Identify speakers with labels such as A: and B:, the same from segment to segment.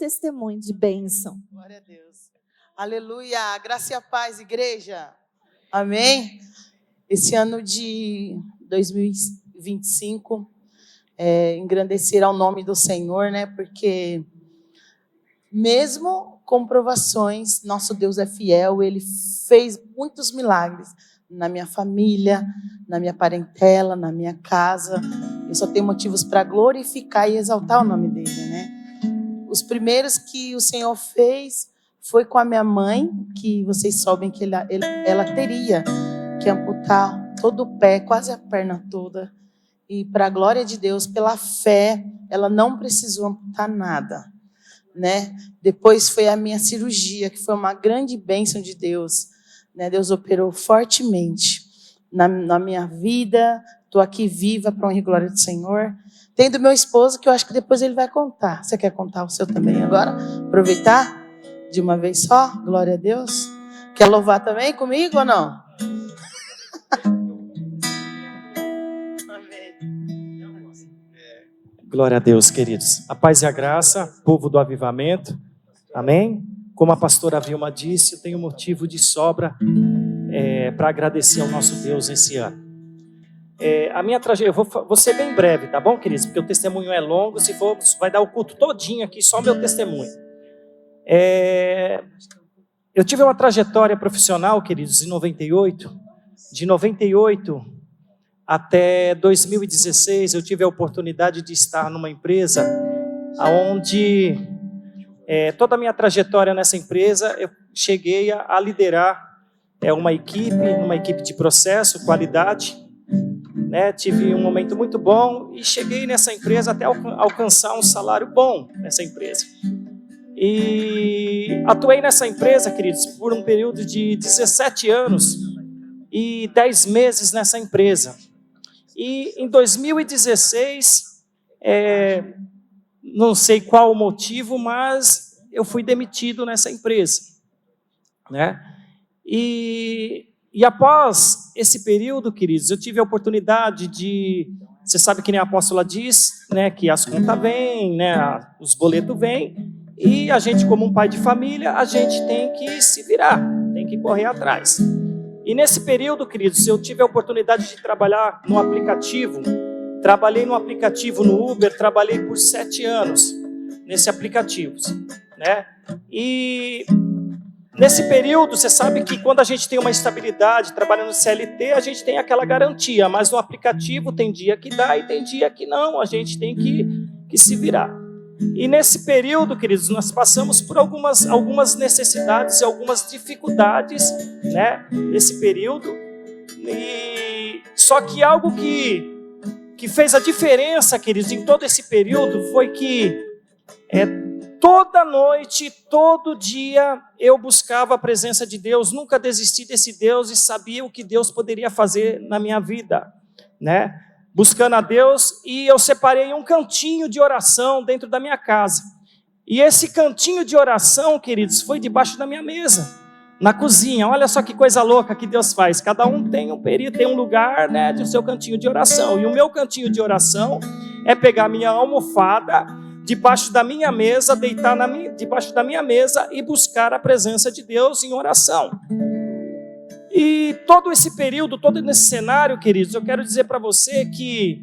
A: testemunho de bênção.
B: Glória a Deus. Aleluia. Graça e a paz, igreja. Amém. Esse ano de 2025, engrandecer ao nome do Senhor, né? Porque mesmo com provações, nosso Deus é fiel, Ele fez muitos milagres na minha família, na minha parentela, na minha casa. Eu só tenho motivos para glorificar e exaltar o nome dEle, né? Os primeiros que o Senhor fez foi com a minha mãe, que vocês sabem que ela teria que amputar todo o pé, quase a perna toda. E para a glória de Deus, pela fé, ela não precisou amputar nada, né? Depois foi a minha cirurgia, que foi uma grande bênção de Deus, né? Deus operou fortemente na minha vida. Estou aqui viva para a honra e glória do Senhor. Tem do meu esposo, que eu acho que depois ele vai contar. Você quer contar o seu também agora? Aproveitar de uma vez só? Glória a Deus. Quer louvar também comigo ou não?
C: Glória a Deus, queridos. A paz e a graça, povo do avivamento. Amém? Como a pastora Vilma disse, eu tenho motivo de sobra para agradecer ao nosso Deus esse ano. A minha trajetória, eu vou ser bem breve, tá bom, queridos? Porque o testemunho é longo, se for, vai dar o culto todinho aqui, só o meu testemunho. Eu tive uma trajetória profissional, queridos, em 98. De 98 até 2016, eu tive a oportunidade de estar numa empresa onde toda a minha trajetória nessa empresa, eu cheguei a liderar uma equipe de processo, qualidade, né? Tive um momento muito bom e cheguei nessa empresa até alcançar um salário bom nessa empresa. E atuei nessa empresa, queridos, por um período de 17 anos e 10 meses nessa empresa. E em 2016, não sei qual o motivo, mas eu fui demitido nessa empresa, né? E após esse período, queridos, eu tive a oportunidade de... Você sabe que nem a apóstola diz, né, que as contas vêm, né, os boletos vêm, e a gente, como um pai de família, a gente tem que se virar, tem que correr atrás. E nesse período, queridos, eu tive a oportunidade de trabalhar no aplicativo. Trabalhei no aplicativo no Uber, trabalhei por 7 anos nesse aplicativo, né? E nesse período, você sabe que quando a gente tem uma estabilidade, trabalhando no CLT, a gente tem aquela garantia, mas no aplicativo tem dia que dá e tem dia que não, a gente tem que se virar. E nesse período, queridos, nós passamos por algumas necessidades e algumas dificuldades, né, nesse período. E só que algo que fez a diferença, queridos, em todo esse período foi que toda noite, todo dia, eu buscava a presença de Deus, nunca desisti desse Deus e sabia o que Deus poderia fazer na minha vida, né? Buscando a Deus, e eu separei um cantinho de oração dentro da minha casa. E esse cantinho de oração, queridos, foi debaixo da minha mesa, na cozinha. Olha só que coisa louca que Deus faz. Cada um tem um período, tem um lugar, né, do seu cantinho de oração. E o meu cantinho de oração é pegar minha almofada debaixo da minha mesa, deitar debaixo da minha mesa e buscar a presença de Deus em oração. E todo esse período, todo esse cenário, queridos, eu quero dizer para você que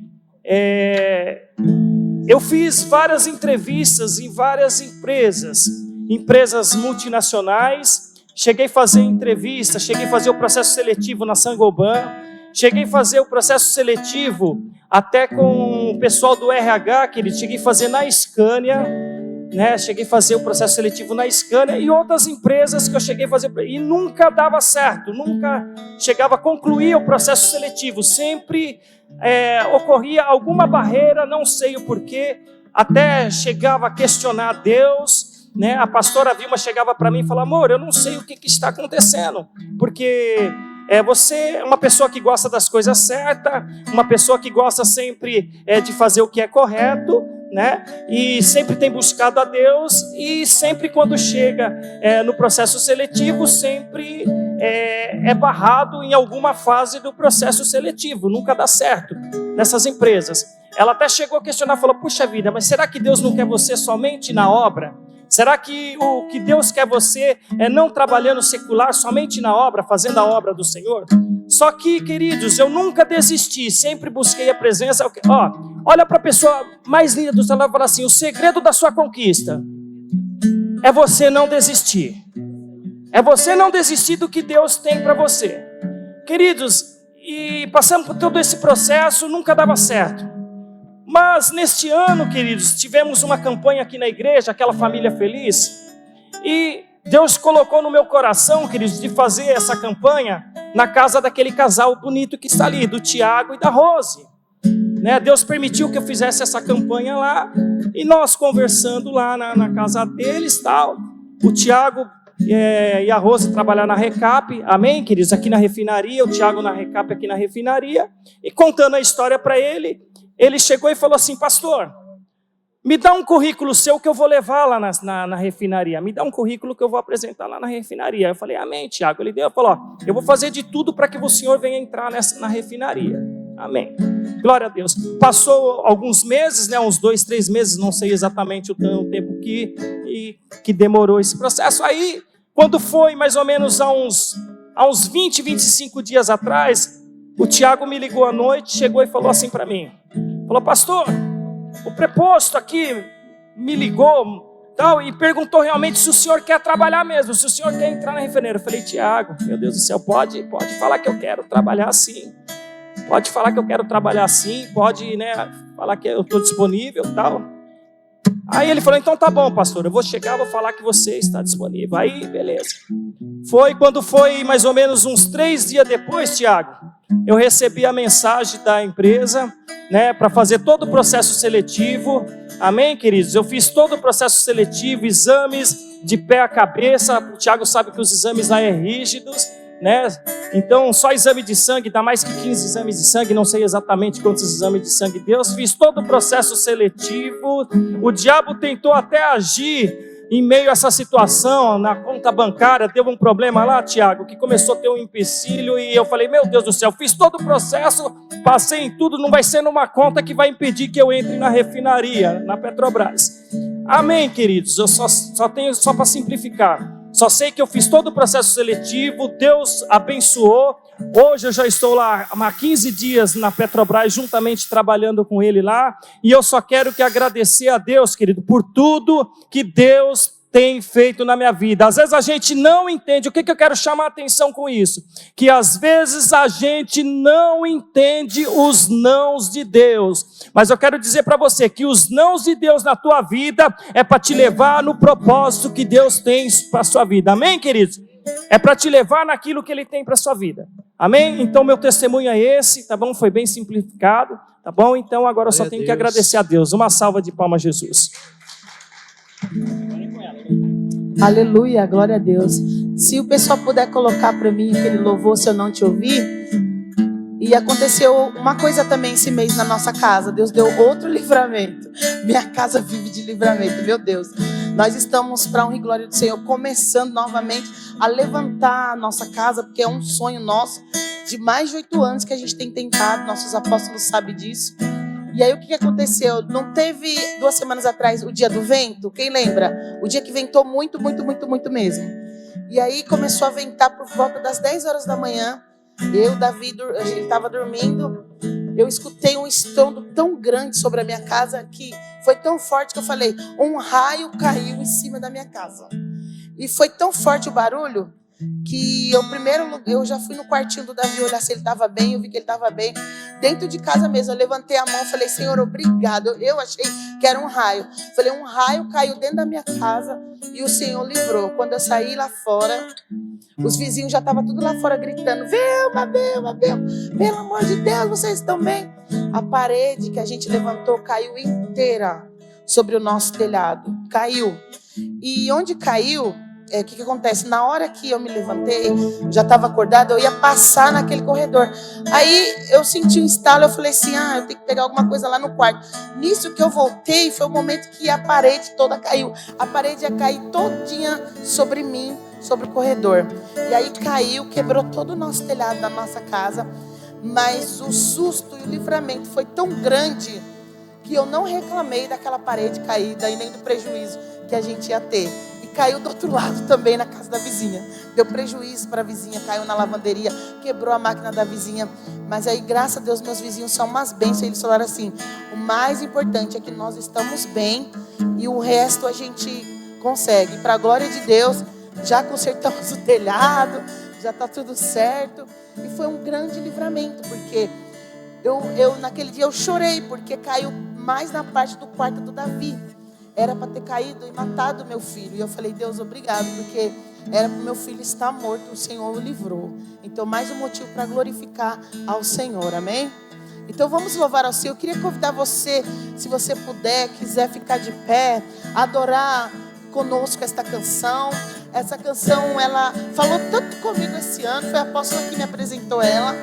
C: eu fiz várias entrevistas em várias empresas multinacionais. Cheguei a fazer entrevista, cheguei a fazer o processo seletivo na Saint-Gobain, cheguei a fazer o processo seletivo até com o pessoal do RH, que cheguei a fazer na Scania, né? Cheguei a fazer o processo seletivo na Scania e outras empresas que eu cheguei a fazer, e nunca dava certo, nunca chegava a concluir o processo seletivo, sempre ocorria alguma barreira, não sei o porquê, até chegava a questionar Deus, né? A pastora Vilma chegava para mim e falava: amor, eu não sei o que está acontecendo, porque você é uma pessoa que gosta das coisas certas, uma pessoa que gosta sempre de fazer o que é correto, né? E sempre tem buscado a Deus, e sempre quando chega no processo seletivo, sempre é barrado em alguma fase do processo seletivo, nunca dá certo nessas empresas. ela até chegou a questionar, falou, puxa vida, mas será que Deus não quer você somente na obra? Será que o que Deus quer você é não trabalhando secular, somente na obra, fazendo a obra do Senhor? Só que, queridos, eu nunca desisti, sempre busquei a presença. Olha para a pessoa mais linda do celular e fala assim, o segredo da sua conquista é você não desistir. É você não desistir do que Deus tem para você. Queridos, e passamos por todo esse processo, nunca dava certo. Mas neste ano, queridos, tivemos uma campanha aqui na igreja, aquela família feliz, e Deus colocou no meu coração, queridos, de fazer essa campanha na casa daquele casal bonito que está ali, do Tiago e da Rose. Né? Deus permitiu que eu fizesse essa campanha lá, e nós conversando lá na casa deles, tal, o Tiago e a Rose trabalhar na Recap, amém, queridos, aqui na refinaria, o Tiago na Recap aqui na refinaria, e contando a história para ele, ele chegou e falou assim, pastor, me dá um currículo seu que eu vou levar lá na refinaria, me dá um currículo que eu vou apresentar lá na refinaria. Eu falei, amém, Tiago. Ele falou, eu vou fazer de tudo para que o senhor venha entrar na refinaria. Amém. Glória a Deus. Passou alguns meses, né, uns 2, 3 meses, não sei exatamente o tempo que demorou esse processo. Aí, quando foi mais ou menos há uns 20, 25 dias atrás, o Tiago me ligou à noite, chegou e falou assim para mim, falou, pastor, o preposto aqui me ligou tal, e perguntou realmente se o senhor quer trabalhar mesmo, se o senhor quer entrar na refinaria. Eu falei, Tiago, meu Deus do céu, pode falar que eu quero trabalhar sim. Pode falar que eu quero trabalhar sim, pode, né, falar que eu estou disponível e tal. Aí ele falou, então tá bom, pastor, eu vou chegar, vou falar que você está disponível. Aí, beleza. Quando foi mais ou menos uns 3 dias depois, Tiago, eu recebi a mensagem da empresa, né, para fazer todo o processo seletivo. Amém, queridos? Eu fiz todo o processo seletivo, exames de pé a cabeça. O Tiago sabe que os exames lá são rígidos, né? Então, só exame de sangue, dá mais que 15 exames de sangue, não sei exatamente quantos exames de sangue deu. Fiz todo o processo seletivo. O diabo tentou até agir em meio a essa situação, na conta bancária, teve um problema lá, Tiago, que começou a ter um empecilho, e eu falei, meu Deus do céu, fiz todo o processo, passei em tudo, não vai ser numa conta que vai impedir que eu entre na refinaria, na Petrobras. Amém, queridos? Eu só para simplificar, só sei que eu fiz todo o processo seletivo, Deus abençoou. Hoje eu já estou lá há 15 dias na Petrobras, juntamente trabalhando com ele lá, e eu só quero agradecer a Deus, querido, por tudo que Deus tem feito na minha vida. Às vezes a gente não entende. O que eu quero chamar a atenção com isso? Que às vezes a gente não entende os nãos de Deus. Mas eu quero dizer para você que os nãos de Deus na tua vida é para te levar no propósito que Deus tem para a sua vida. Amém, queridos? É para te levar naquilo que Ele tem para a sua vida. Amém? Então meu testemunho é esse, tá bom? Foi bem simplificado, tá bom? Então agora eu só tenho que agradecer a Deus. Uma salva de palmas, Jesus.
B: Aleluia, glória a Deus. Se o pessoal puder colocar para mim aquele louvor, se eu não te ouvir. E aconteceu uma coisa também esse mês na nossa casa. Deus deu outro livramento. Minha casa vive de livramento, meu Deus. Nós estamos, para honra e glória do Senhor, começando novamente a levantar a nossa casa, porque é um sonho nosso de mais de 8 anos que a gente tem tentado. Nossos apóstolos sabem disso. E aí o que aconteceu? Não teve 2 semanas atrás o dia do vento? Quem lembra? O dia que ventou muito, muito, muito, muito mesmo. E aí começou a ventar por volta das 10 horas da manhã. Davi, ele estava dormindo. Eu escutei um estrondo tão grande sobre a minha casa que foi tão forte que eu falei, um raio caiu em cima da minha casa. E foi tão forte o barulho que eu já fui no quartinho do Davi olhar se ele estava bem, eu vi que ele estava bem. Dentro de casa mesmo, eu levantei a mão e falei, Senhor, obrigado. Eu achei que era um raio. Falei, um raio caiu dentro da minha casa e o Senhor livrou. Quando eu saí lá fora, os vizinhos já estavam tudo lá fora gritando, Vilma, pelo amor de Deus, vocês estão bem? A parede que a gente levantou caiu inteira sobre o nosso telhado. Caiu. E onde caiu, o que acontece? Na hora que eu me levantei, já estava acordada, eu ia passar naquele corredor. Aí eu senti um estalo, eu falei assim, eu tenho que pegar alguma coisa lá no quarto. Nisso que eu voltei, foi o momento que a parede toda caiu. A parede ia cair todinha sobre mim, sobre o corredor. E aí caiu, quebrou todo o nosso telhado da nossa casa. Mas o susto e o livramento foi tão grande que eu não reclamei daquela parede caída e nem do prejuízo que a gente ia ter. E caiu do outro lado também, na casa da vizinha. Deu prejuízo para a vizinha, caiu na lavanderia, quebrou a máquina da vizinha. Mas aí, graças a Deus, meus vizinhos são umas bênçãos. Eles falaram assim: o mais importante é que nós estamos bem e o resto a gente consegue. Para a glória de Deus, já consertamos o telhado, já está tudo certo. E foi um grande livramento, porque eu naquele dia eu chorei, porque caiu mais na parte do quarto do Davi. Era para ter caído e matado meu filho. E eu falei: Deus, obrigado, porque era para o meu filho estar morto, o Senhor o livrou. Então, mais um motivo para glorificar ao Senhor, amém? Então, vamos louvar ao Senhor. Eu queria convidar você, se você puder, quiser ficar de pé, adorar conosco esta canção. Essa canção, ela falou tanto comigo esse ano, foi a apóstola que me apresentou ela.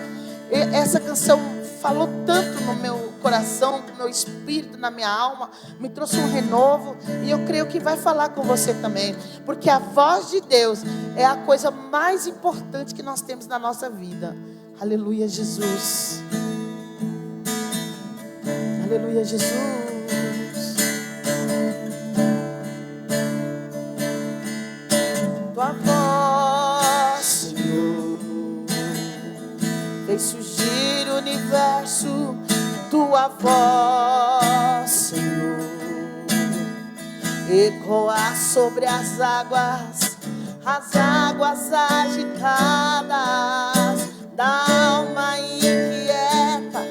B: E essa canção falou tanto no meu coração, no meu espírito, na minha alma, me trouxe um renovo, e eu creio que vai falar com você também, porque a voz de Deus é a coisa mais importante que nós temos na nossa vida. Aleluia, Jesus. Aleluia, Jesus. Tua voz, Senhor, fez surgir o universo. Tua voz, Senhor, ecoar sobre as águas agitadas da alma inquieta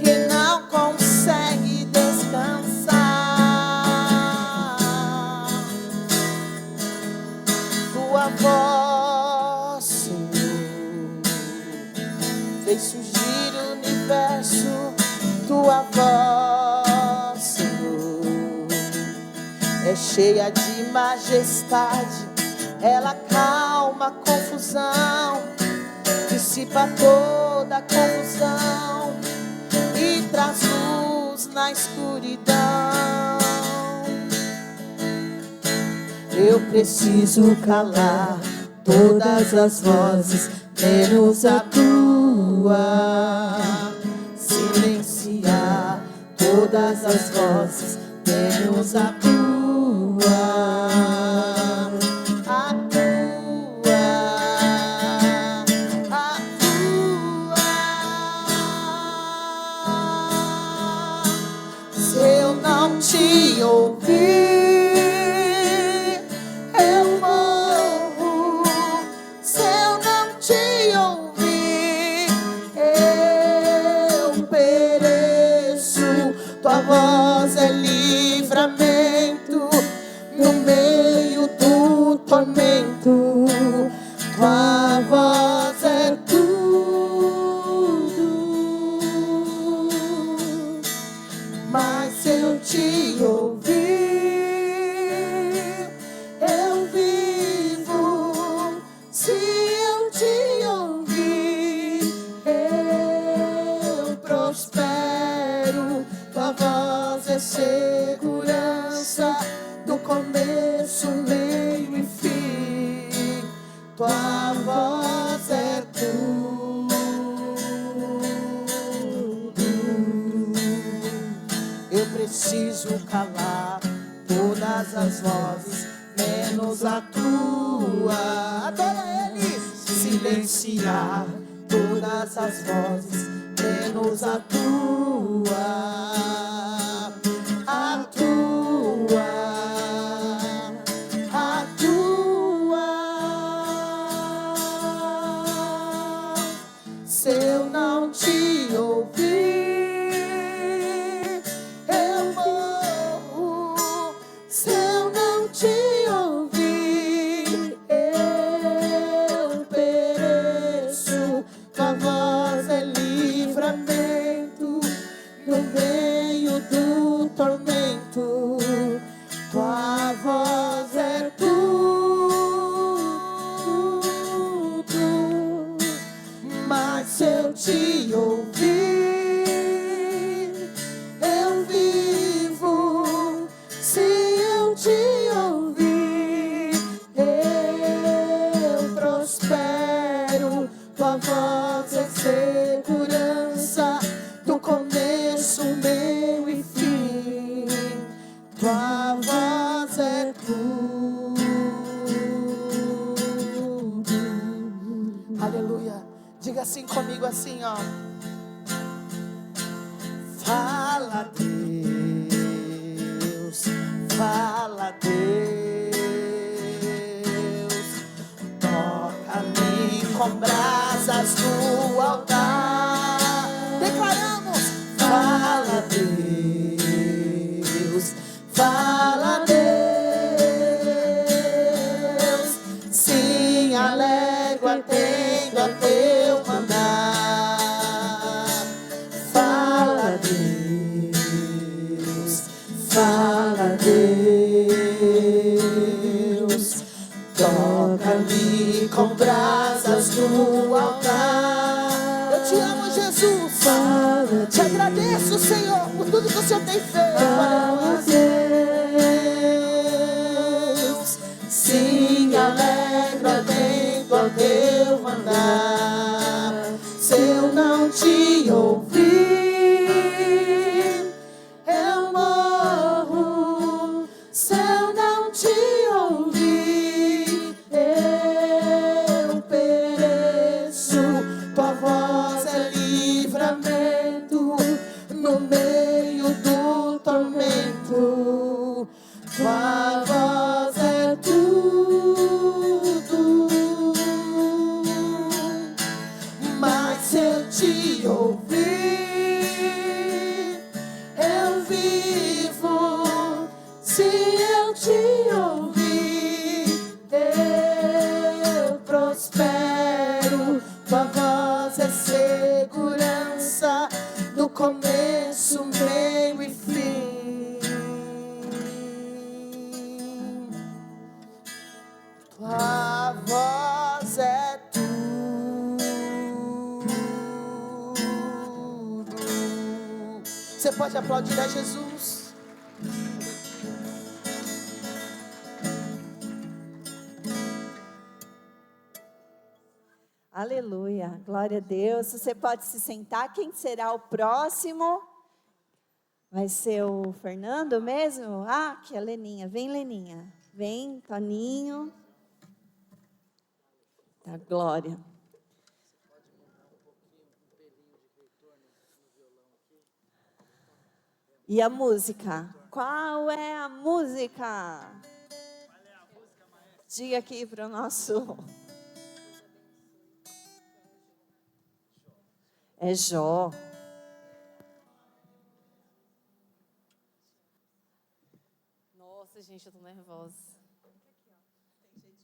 B: que não consegue descansar. Tua voz, Senhor, fez surgir o universo. Tua voz, Senhor, é cheia de majestade. Ela calma a confusão, dissipa toda a confusão e traz luz na escuridão. Eu preciso calar todas as vozes, menos a tua. Silenciar todas as vozes, menos a tua. A tua. A tua. Se eu não te ouvir, eu morro. Se eu não te ouvir, eu pereço. Tua voz é livramento no meio do tormento. Tua voz é tudo. Mas se eu te ouvir, eu vivo. Se eu te ouvir, eu prospero. Tua voz é segurança do começo, meio e fim. Tua voz é tudo. Eu preciso calar todas as vozes, menos a tua. Adora Ele. Silenciar todas as vozes, menos a tua. A tua. A tua. Se eu não te ouvir, eu morro. Se eu não te ouvir, eu pereço. Tua voz é livramento no meio assim comigo, assim, ó. Fala, Deus, fala, Deus, toca-me com brasas do altar. Declaramos, fala, Deus, fala, Deus, sim, alegro atendo a teu mandar. Fala, Deus, fala, Deus, toca-me com brasas do altar. Eu te amo, Jesus, fala, te agradeço, Senhor, por tudo que o Senhor tem feito. Fala, Deus, sim, alegro atento ao teu mandar. Se eu não te ouvir, eu morro. Se eu não te ouvir, eu pereço. Tua voz é livramento no meio do tormento. Tua voz é tudo. Mas se eu te ouvir, eu vivo. Se eu te ouvir, eu prospero. Tua voz é segurança no começo, meio e fim. Tua voz é tudo. Você pode aplaudir a Jesus?
A: Aleluia, glória a Deus. Você pode se sentar. Quem será o próximo? Vai ser o Fernando mesmo? Ah, aqui a Leninha. Vem, Leninha. Vem, Toninho. Tá, glória. E a música? Qual é a música? Diga aqui para o nosso... É Jó.
D: Nossa, gente, eu tô nervosa.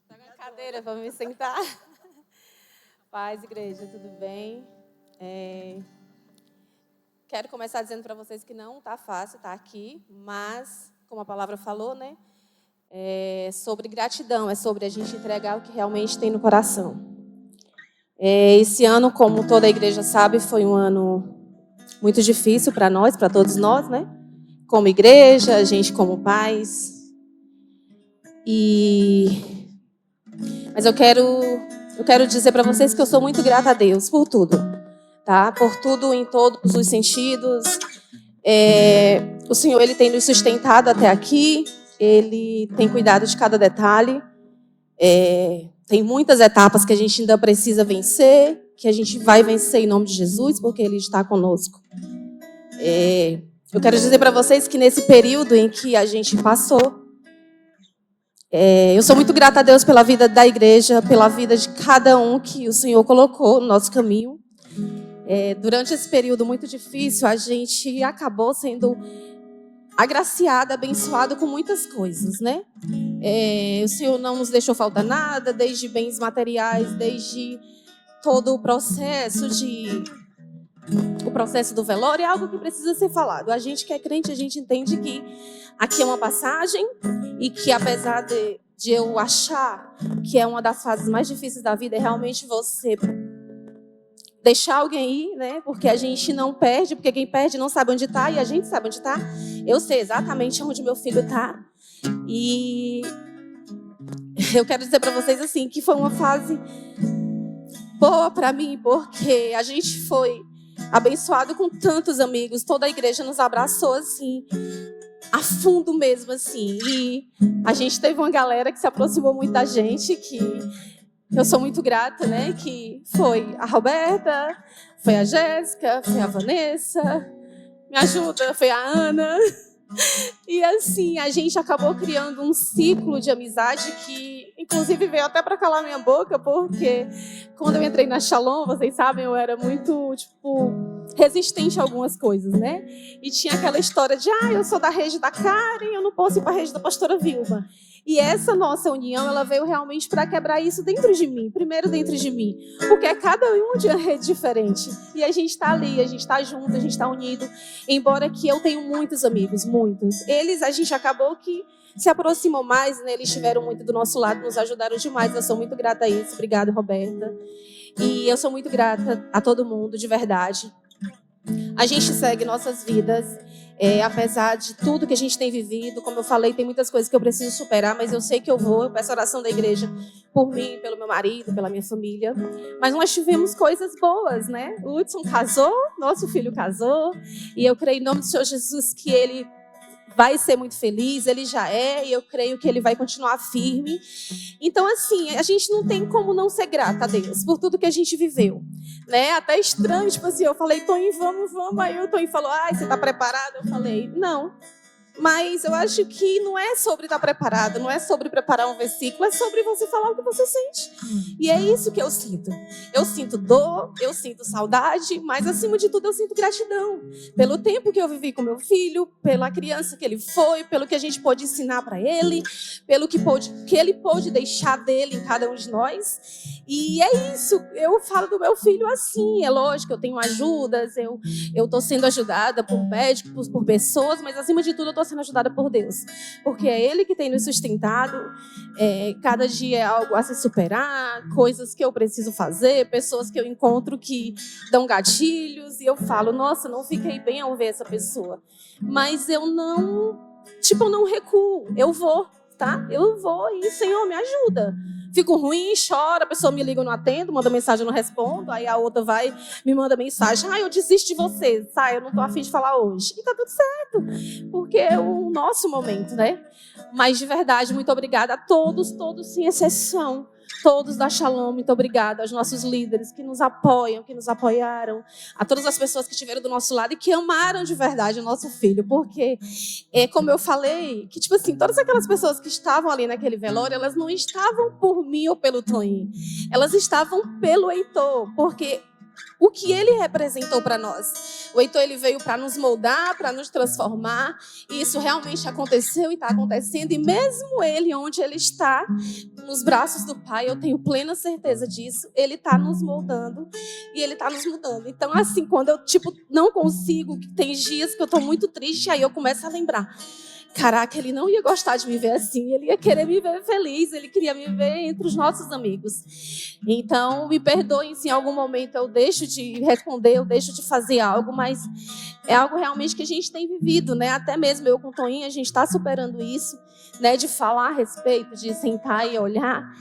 D: Pega uma cadeira para me sentar. Paz, igreja, tudo bem? Quero começar dizendo para vocês que não tá fácil estar aqui, mas, como a palavra falou, né? É sobre gratidão, é sobre a gente entregar o que realmente tem no coração. Esse ano, como toda a igreja sabe, foi um ano muito difícil para nós, para todos nós, né? Como igreja, a gente como pais. Mas eu quero dizer para vocês que eu sou muito grata a Deus por tudo, tá? Por tudo em todos os sentidos. O Senhor, Ele tem nos sustentado até aqui. Ele tem cuidado de cada detalhe. Tem muitas etapas que a gente ainda precisa vencer, que a gente vai vencer em nome de Jesus, porque Ele está conosco. Eu quero dizer para vocês que nesse período em que a gente passou, eu sou muito grata a Deus pela vida da igreja, pela vida de cada um que o Senhor colocou no nosso caminho. Durante esse período muito difícil, a gente acabou sendo agraciado, abençoado com muitas coisas, né? O Senhor não nos deixou faltar nada, desde bens materiais, desde todo o processo do velório, é algo que precisa ser falado. A gente que é crente, a gente entende que aqui é uma passagem e que apesar de eu achar que é uma das fases mais difíceis da vida, é realmente você deixar alguém ir, né? Porque a gente não perde, porque quem perde não sabe onde está e a gente sabe onde está. Eu sei exatamente onde meu filho está. E eu quero dizer para vocês assim que foi uma fase boa para mim, porque a gente foi abençoado com tantos amigos, toda a igreja nos abraçou assim, a fundo mesmo assim. E a gente teve uma galera que se aproximou muito da gente, que eu sou muito grata, né? Que foi a Roberta, foi a Jéssica, foi a Vanessa, me ajuda, foi a Ana. E assim, a gente acabou criando um ciclo de amizade que, inclusive, veio até para calar minha boca, porque quando eu entrei na Shalom, vocês sabem, eu era muito, resistente a algumas coisas, né? E tinha aquela história de, eu sou da rede da Karen, eu não posso ir para a rede da pastora Vilma. E essa nossa união, ela veio realmente para quebrar isso dentro de mim, primeiro dentro de mim, porque é cada um de uma rede diferente. E a gente está ali, a gente está junto, a gente está unido, embora que eu tenho muitos amigos, muitos. Eles, a gente acabou que se aproximou mais, né? Eles estiveram muito do nosso lado, nos ajudaram demais, eu sou muito grata a isso. Obrigada, Roberta. E eu sou muito grata a todo mundo, de verdade. A gente segue nossas vidas, apesar de tudo que a gente tem vivido. Como eu falei, tem muitas coisas que eu preciso superar, mas eu sei que eu vou. Eu peço oração da igreja por mim, pelo meu marido, pela minha família. Mas nós tivemos coisas boas, né? O Hudson casou, nosso filho casou, e eu creio em nome do Senhor Jesus que ele vai ser muito feliz, ele já é, e eu creio que ele vai continuar firme. Então, assim, a gente não tem como não ser grata a Deus por tudo que a gente viveu, né? Até estranho, assim, eu falei, Toninho, vamos, aí o Toninho falou, você tá preparado? Eu falei, não. Mas eu acho que não é sobre estar preparado, não é sobre preparar um versículo, é sobre você falar o que você sente. E é isso que eu sinto. Eu sinto dor, eu sinto saudade, mas acima de tudo eu sinto gratidão. Pelo tempo que eu vivi com meu filho, pela criança que ele foi, pelo que a gente pôde ensinar para ele, pelo que ele pôde deixar dele em cada um de nós. E é isso, eu falo do meu filho assim, é lógico, eu tenho ajudas, eu estou sendo ajudada por médicos, por pessoas, mas acima de tudo eu estou sendo ajudada por Deus, porque é Ele que tem nos sustentado. Cada dia é algo a se superar, coisas que eu preciso fazer, pessoas que eu encontro que dão gatilhos, e eu falo, nossa, não fiquei bem ao ver essa pessoa, mas eu não recuo, eu vou, tá? Eu vou e, Senhor, me ajuda. Fico ruim, choro, a pessoa me liga, eu não atendo, manda mensagem, eu não respondo, aí a outra vai, me manda mensagem, eu desisto de você, eu não tô afim de falar hoje. E tá tudo certo, porque é o nosso momento, né? Mas, de verdade, muito obrigada a todos, sem exceção, todos da Shalom, muito obrigada aos nossos líderes que nos apoiam, que nos apoiaram, a todas as pessoas que estiveram do nosso lado e que amaram de verdade o nosso filho, porque, como eu falei, que todas aquelas pessoas que estavam ali naquele velório, elas não estavam por mim ou pelo Toninho, elas estavam pelo Heitor, porque o que ele representou para nós. O Heitor, ele veio para nos moldar, para nos transformar, e isso realmente aconteceu e está acontecendo, e mesmo ele, onde ele está, nos braços do Pai, eu tenho plena certeza disso, ele está nos moldando e ele está nos mudando. Então, assim, quando eu, não consigo, tem dias que eu estou muito triste, aí eu começo a lembrar, caraca, ele não ia gostar de me ver assim, ele ia querer me ver feliz, ele queria me ver entre os nossos amigos. Então, me perdoem se em algum momento eu deixo de responder, eu deixo de fazer algo, mas é algo realmente que a gente tem vivido, né? Até mesmo eu com o Toninho, a gente está superando isso, né? De falar a respeito, de sentar e olhar.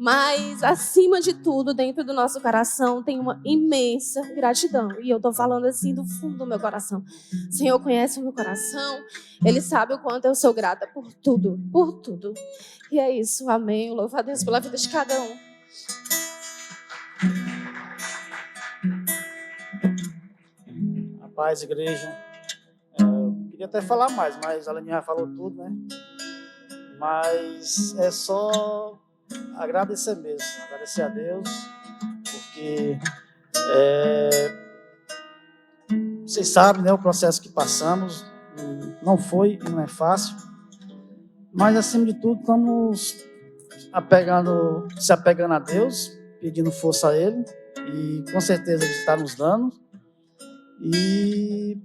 D: Mas, acima de tudo, dentro do nosso coração, tem uma imensa gratidão. E eu estou falando assim do fundo do meu coração. O Senhor conhece o meu coração. Ele sabe o quanto eu sou grata por tudo, por tudo. E é isso, amém. Eu louvo a Deus pela vida de cada um.
E: A paz, igreja. Eu queria até falar mais, mas a Leninha já falou tudo, né? Mas é só agradecer mesmo, agradecer a Deus, porque vocês sabem, né, o processo que passamos, não foi e não é fácil, mas acima de tudo estamos se apegando a Deus, pedindo força a Ele, e com certeza Ele está nos dando, e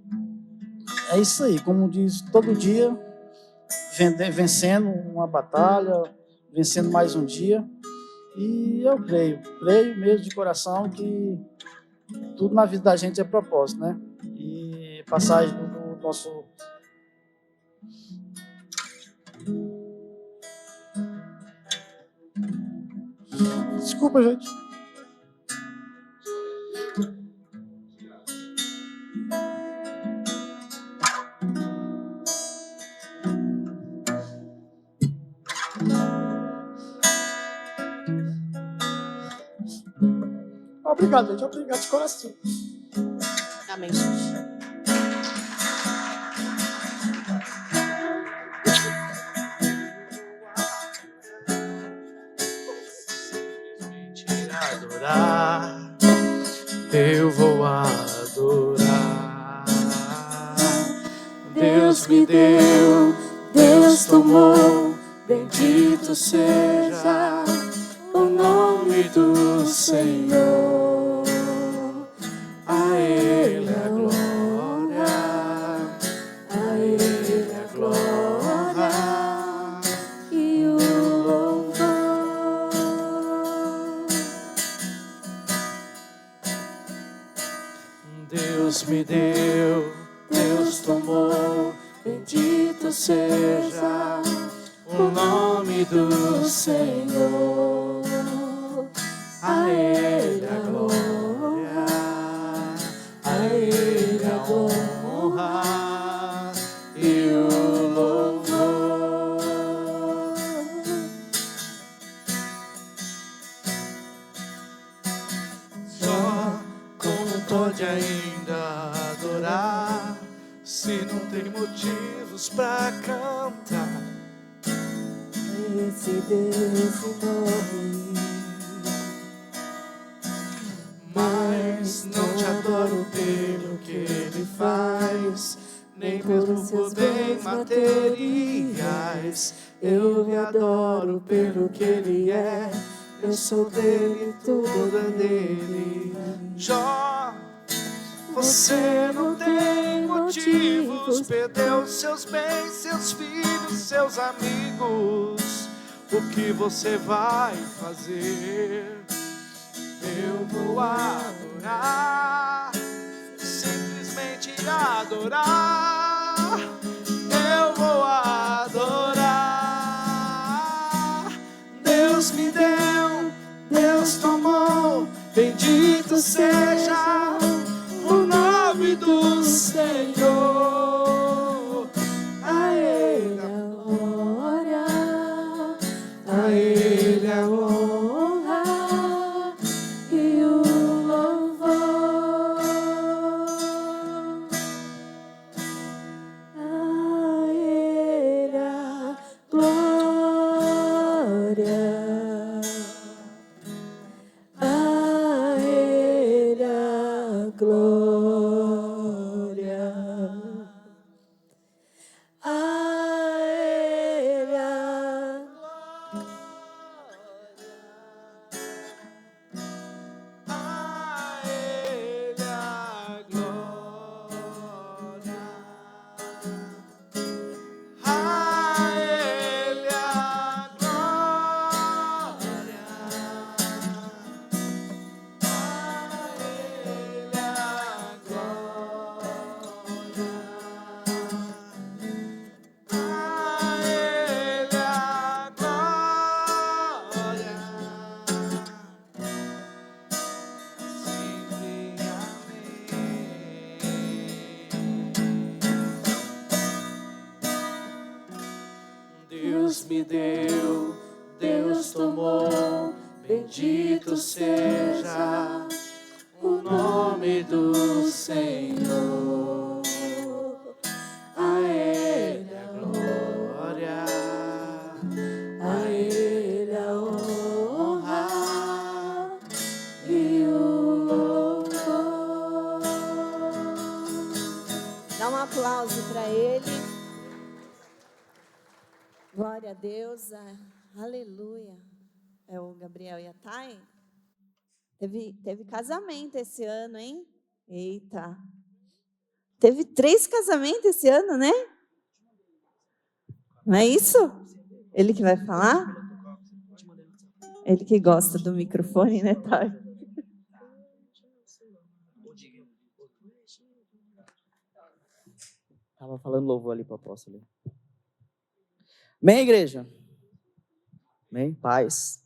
E: é isso aí, como diz, todo dia vencendo uma batalha, vencendo mais um dia. E eu creio mesmo de coração que tudo na vida da gente é propósito, né? E passagem do nosso... Desculpa, gente. Obrigado, gente. Obrigado de coração.
B: Amém, gente.
F: Simplesmente adorar, eu vou adorar. Deus me deu, Deus tomou, bendito seja o nome do Senhor. A Ele a glória, a Ele a glória e o louvor. Deus me deu, Deus tomou, bendito seja o nome do Senhor. A Ele a glória, a Ele a honra e o louvor. Só como pode ainda adorar se não tem motivos pra cantar esse nome? Mas não te adoro pelo que Ele faz, nem mesmo por bens materiais. Eu lhe adoro pelo que Ele é. Eu sou dele, tudo é dele. Jó, você não tem motivos, perdeu seus bens, seus filhos, seus amigos. O que você vai fazer? Eu vou adorar, simplesmente adorar. Eu vou adorar. Deus me deu, Deus tomou, bendito seja o nome do Senhor. A Ele a glória, a Ele a honra e o louvor. A Ele a glória, a Ele a glória, a Ele a Deus me deu, Deus tomou, bendito seja o nome do Senhor. A Ele a glória, a Ele a honra e o louvor.
A: Dá um aplauso para ele. Glória a Deus. Aleluia. É o Gabriel e a Thay? Teve casamento esse ano, hein? Eita. Teve 3 casamentos esse ano, né? Não é isso? Ele que vai falar? Ele que gosta do microfone, né, Thay?
G: Estava falando louvor ali para o apóstolo. Amém, igreja? Amém? Paz.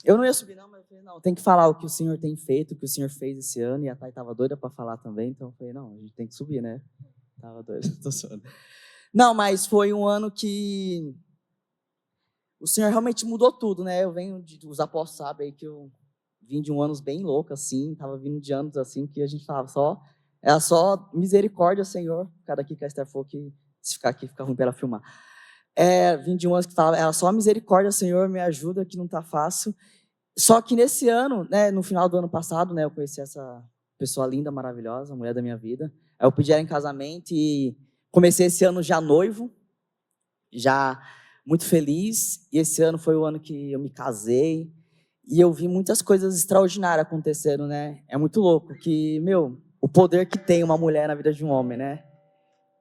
G: Eu não ia subir, não, mas eu falei, não, tem que falar o que o Senhor tem feito, o que o Senhor fez esse ano, e a Thay estava doida para falar também, então eu falei, não, a gente tem que subir, né? Estava doida, tô zoando. Não, mas foi um ano que o Senhor realmente mudou tudo, né? Eu venho, os apóstolos sabem aí que eu vim de um anos bem louco, assim, tava vindo de anos, assim, que a gente falava era só misericórdia, Senhor. Cada aqui que a Esther falou que se ficar aqui, fica ruim para ela filmar. Vim de um ano que era só misericórdia, Senhor, me ajuda, que não tá fácil. Só que nesse ano, né, no final do ano passado, né, eu conheci essa pessoa linda, maravilhosa, a mulher da minha vida. Aí eu pedi ela em casamento e comecei esse ano já noivo, já muito feliz. E esse ano foi o ano que eu me casei. E eu vi muitas coisas extraordinárias acontecendo, né? É muito louco que, o poder que tem uma mulher na vida de um homem, né?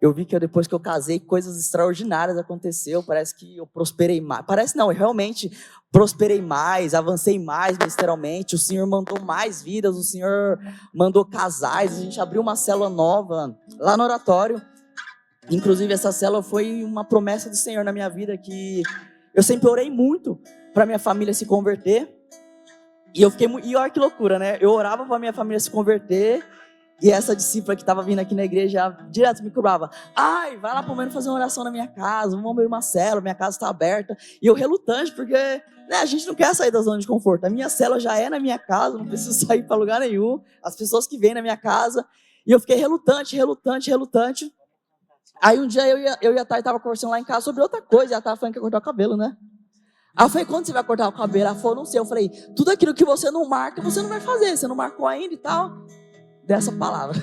G: Eu vi que depois que eu casei, coisas extraordinárias aconteceram. Parece que eu prosperei mais. Parece não, eu realmente prosperei mais, avancei mais ministerialmente. O Senhor mandou mais vidas, o Senhor mandou casais. A gente abriu uma célula nova lá no oratório. Inclusive, essa célula foi uma promessa do Senhor na minha vida, que eu sempre orei muito para minha família se converter. E eu fiquei e olha que loucura, né? Eu orava para minha família se converter. E essa discípula que estava vindo aqui na igreja, direto me cobrava. Vai lá pelo menos fazer uma oração na minha casa, vamos abrir uma célula, minha casa está aberta. E eu relutante, porque a gente não quer sair da zona de conforto. A minha célula já é na minha casa, não preciso sair para lugar nenhum. As pessoas que vêm na minha casa. E eu fiquei relutante. Aí um dia eu e a Thay estava conversando lá em casa sobre outra coisa, e ela estava falando que ia cortar o cabelo, né? Aí eu falei, quando você vai cortar o cabelo? Ela falou, não sei. Eu falei, tudo aquilo que você não marca, você não vai fazer. Você não marcou ainda e tal. Dessa palavra.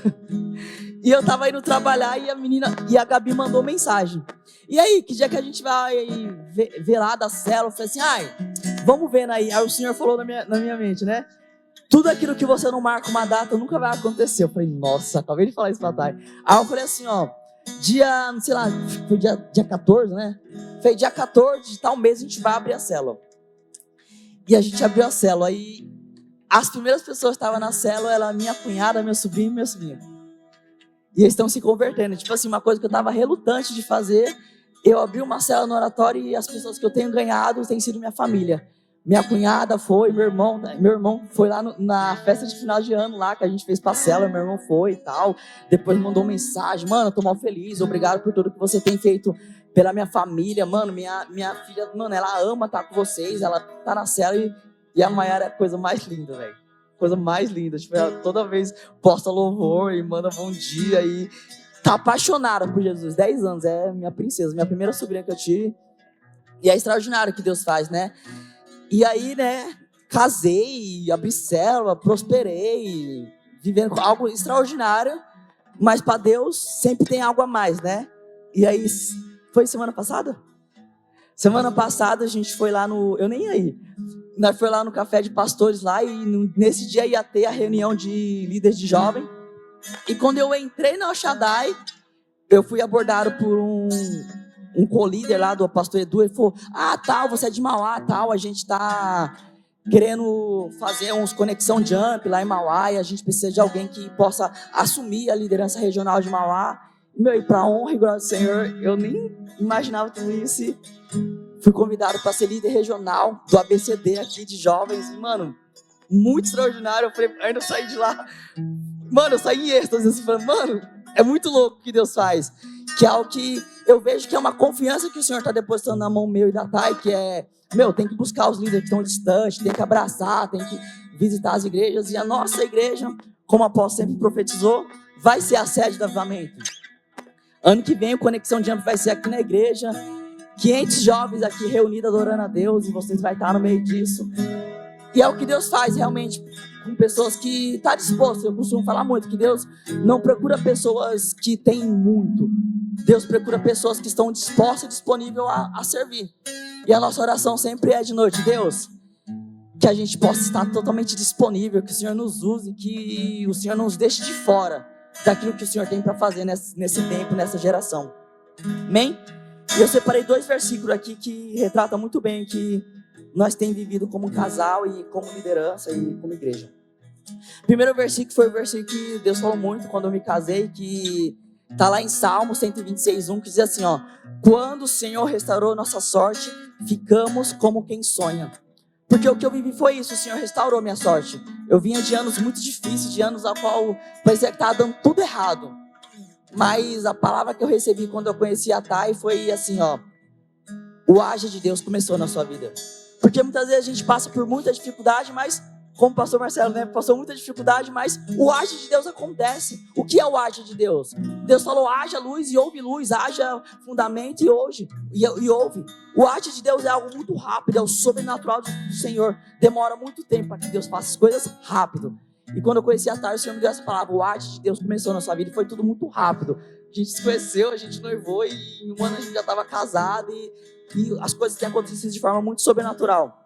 G: E eu tava indo trabalhar e a Gabi mandou mensagem. E aí, que dia que a gente vai ver lá da célula? Eu falei assim, vamos vendo aí. Aí o Senhor falou na minha mente, né? Tudo aquilo que você não marca uma data nunca vai acontecer. Eu falei, nossa, acabei de falar isso pra Thay. Aí eu falei assim, dia, sei lá, foi dia 14, né? Foi dia 14 de tal mês a gente vai abrir a célula. E a gente abriu a célula. Aí as primeiras pessoas que estavam na célula eram minha cunhada, meu sobrinho e meu sobrinho. E eles estão se convertendo. Tipo assim, uma coisa que eu estava relutante de fazer, eu abri uma célula no oratório e as pessoas que eu tenho ganhado têm sido minha família. Minha cunhada foi, meu irmão foi lá na festa de final de ano lá que a gente fez pra célula, meu irmão foi e tal. Depois mandou mensagem, mano, eu tô mal feliz, obrigado por tudo que você tem feito pela minha família, mano, minha filha, mano, ela ama estar com vocês, ela tá na célula e a Maiara é a coisa mais linda, velho. Coisa mais linda. Tipo, ela toda vez posta louvor e manda bom dia e tá apaixonada por Jesus. 10 anos, é minha princesa, minha primeira sobrinha que eu tive. E é extraordinário o que Deus faz, né? E aí, né, casei, abri célula, prosperei, vivendo algo extraordinário. Mas para Deus sempre tem algo a mais, né? E aí, foi semana passada? Semana passada a gente foi lá no... Eu nem ia ir. Nós foi lá no café de pastores lá e nesse dia ia ter a reunião de líderes de jovem. E quando eu entrei na El Shaddai, eu fui abordado por um co-líder lá do pastor Edu. Ele falou, tal, você é de Mauá, tal, a gente tá querendo fazer uns conexão jump lá em Mauá e a gente precisa de alguém que possa assumir a liderança regional de Mauá. E para honra e glória do Senhor, eu nem imaginava tudo isso. Fui convidado para ser líder regional do ABCD aqui de jovens. E, mano, muito extraordinário. Eu falei, ainda saí de lá. Mano, eu saí em êxtase. Assim, falei, mano, é muito louco o que Deus faz. Que é algo que eu vejo que é uma confiança que o Senhor está depositando na mão meu e da Thay, que é, tem que buscar os líderes que estão distantes, tem que abraçar, tem que visitar as igrejas. E a nossa igreja, como o apóstolo sempre profetizou, vai ser a sede do avivamento. Ano que vem o Conexão Jump vai ser aqui na igreja. 500 jovens aqui reunidos adorando a Deus e vocês vão estar no meio disso. E é o que Deus faz realmente com pessoas que estão dispostas. Eu costumo falar muito que Deus não procura pessoas que têm muito. Deus procura pessoas que estão dispostas e disponíveis a servir. E a nossa oração sempre é de noite, Deus, que a gente possa estar totalmente disponível, que o Senhor nos use, que o Senhor não nos deixe de fora daquilo que o Senhor tem para fazer nesse tempo, nessa geração. Amém? E eu separei 2 versículos aqui que retratam muito bem o que nós temos vivido como casal e como liderança e como igreja. O primeiro versículo foi o versículo que Deus falou muito quando eu me casei, que está lá em Salmo 126:1, que diz assim, quando o Senhor restaurou nossa sorte, ficamos como quem sonha. Porque o que eu vivi foi isso, o Senhor restaurou minha sorte. Eu vinha de anos muito difíceis, de anos ao qual parecia que estava dando tudo errado. Mas a palavra que eu recebi quando eu conheci a Thay foi assim, o agir de Deus começou na sua vida. Porque muitas vezes a gente passa por muita dificuldade, mas como o pastor Marcelo, né? Passou muita dificuldade, mas o agir de Deus acontece. O que é o agir de Deus? Deus falou, haja luz e houve luz, haja fundamento e houve. O agir de Deus é algo muito rápido, é o sobrenatural do Senhor. Demora muito tempo para que Deus faça as coisas rápido. E quando eu conheci a Thay, o Senhor me deu essa palavra, o agir de Deus começou na sua vida e foi tudo muito rápido. A gente se conheceu, a gente noivou e em um ano a gente já estava casado e as coisas têm acontecido de forma muito sobrenatural.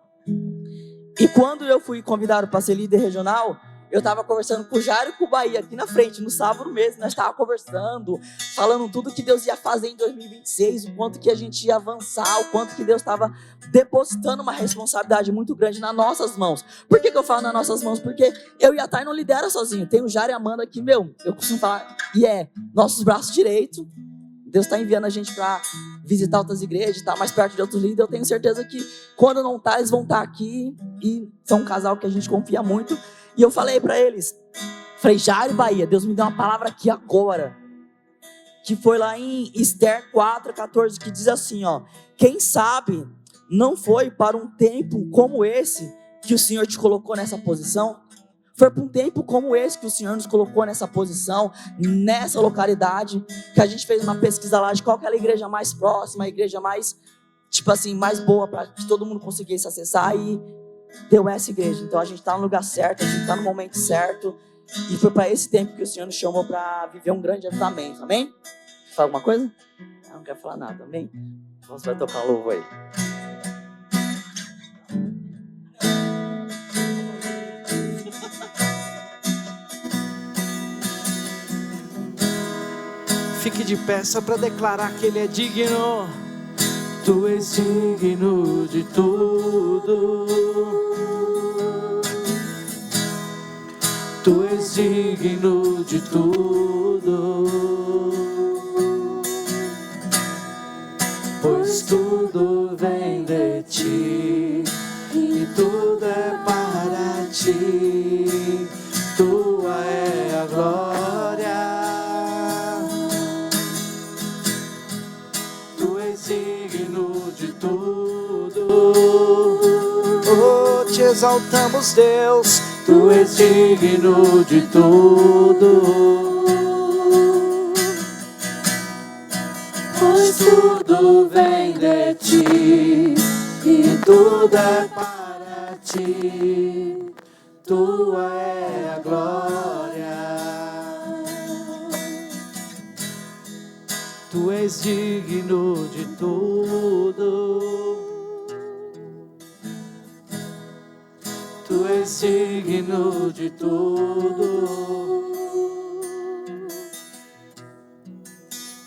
G: E quando eu fui convidado para ser líder regional, eu estava conversando com o Jairo e com o Bahia aqui na frente, no sábado mesmo, nós estávamos conversando, falando tudo que Deus ia fazer em 2026, o quanto que a gente ia avançar, o quanto que Deus estava depositando uma responsabilidade muito grande nas nossas mãos. Por que eu falo nas nossas mãos? Porque eu e a Thay não lidera sozinho, tem o Jairo e a Amanda aqui, eu costumo falar, nossos braços direitos. Deus está enviando a gente para visitar outras igrejas, estar mais perto de outros líderes. Eu tenho certeza que quando não está, eles vão estar aqui. E são um casal que a gente confia muito. E eu falei para eles, Jairo e Bahia, Deus me deu uma palavra aqui agora. Que foi lá em Esther 4:14, que diz assim, quem sabe não foi para um tempo como esse que o Senhor te colocou nessa posição? Foi por um tempo como esse que o Senhor nos colocou nessa posição, nessa localidade, que a gente fez uma pesquisa lá de qual que era a igreja mais próxima, a igreja mais, mais boa para que todo mundo conseguisse acessar e deu essa igreja. Então a gente está no lugar certo, a gente está no momento certo e foi para esse tempo que o Senhor nos chamou para viver um grande avivamento, amém? Fala alguma coisa? Eu não quero falar nada, amém? Você vai tocar um louvor aí.
F: Fique de pé só para declarar que Ele é digno. Tu és digno de tudo. Tu és digno de tudo. Pois tudo vem de ti e tudo é para ti. Tua é a glória. Digno de tudo. Oh, te exaltamos, Deus. Tu és digno de tudo. Pois tudo vem de ti e tudo é para ti. Tua é a glória. Tu és digno de tudo. Tu és digno de tudo.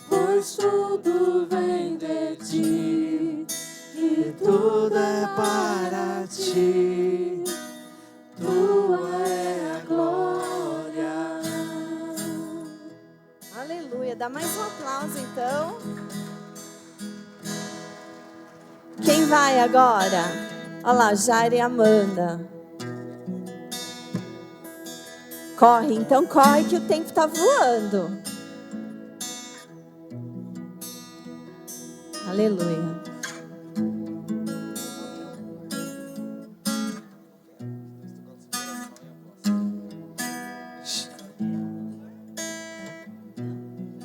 F: Pois tudo vem de ti e tudo é para ti. Tua é a glória.
A: Aleluia. Dá mais um aplauso, então. Quem vai agora? Olha lá, Jair e Amanda. Corre, então corre que o tempo está voando. Aleluia.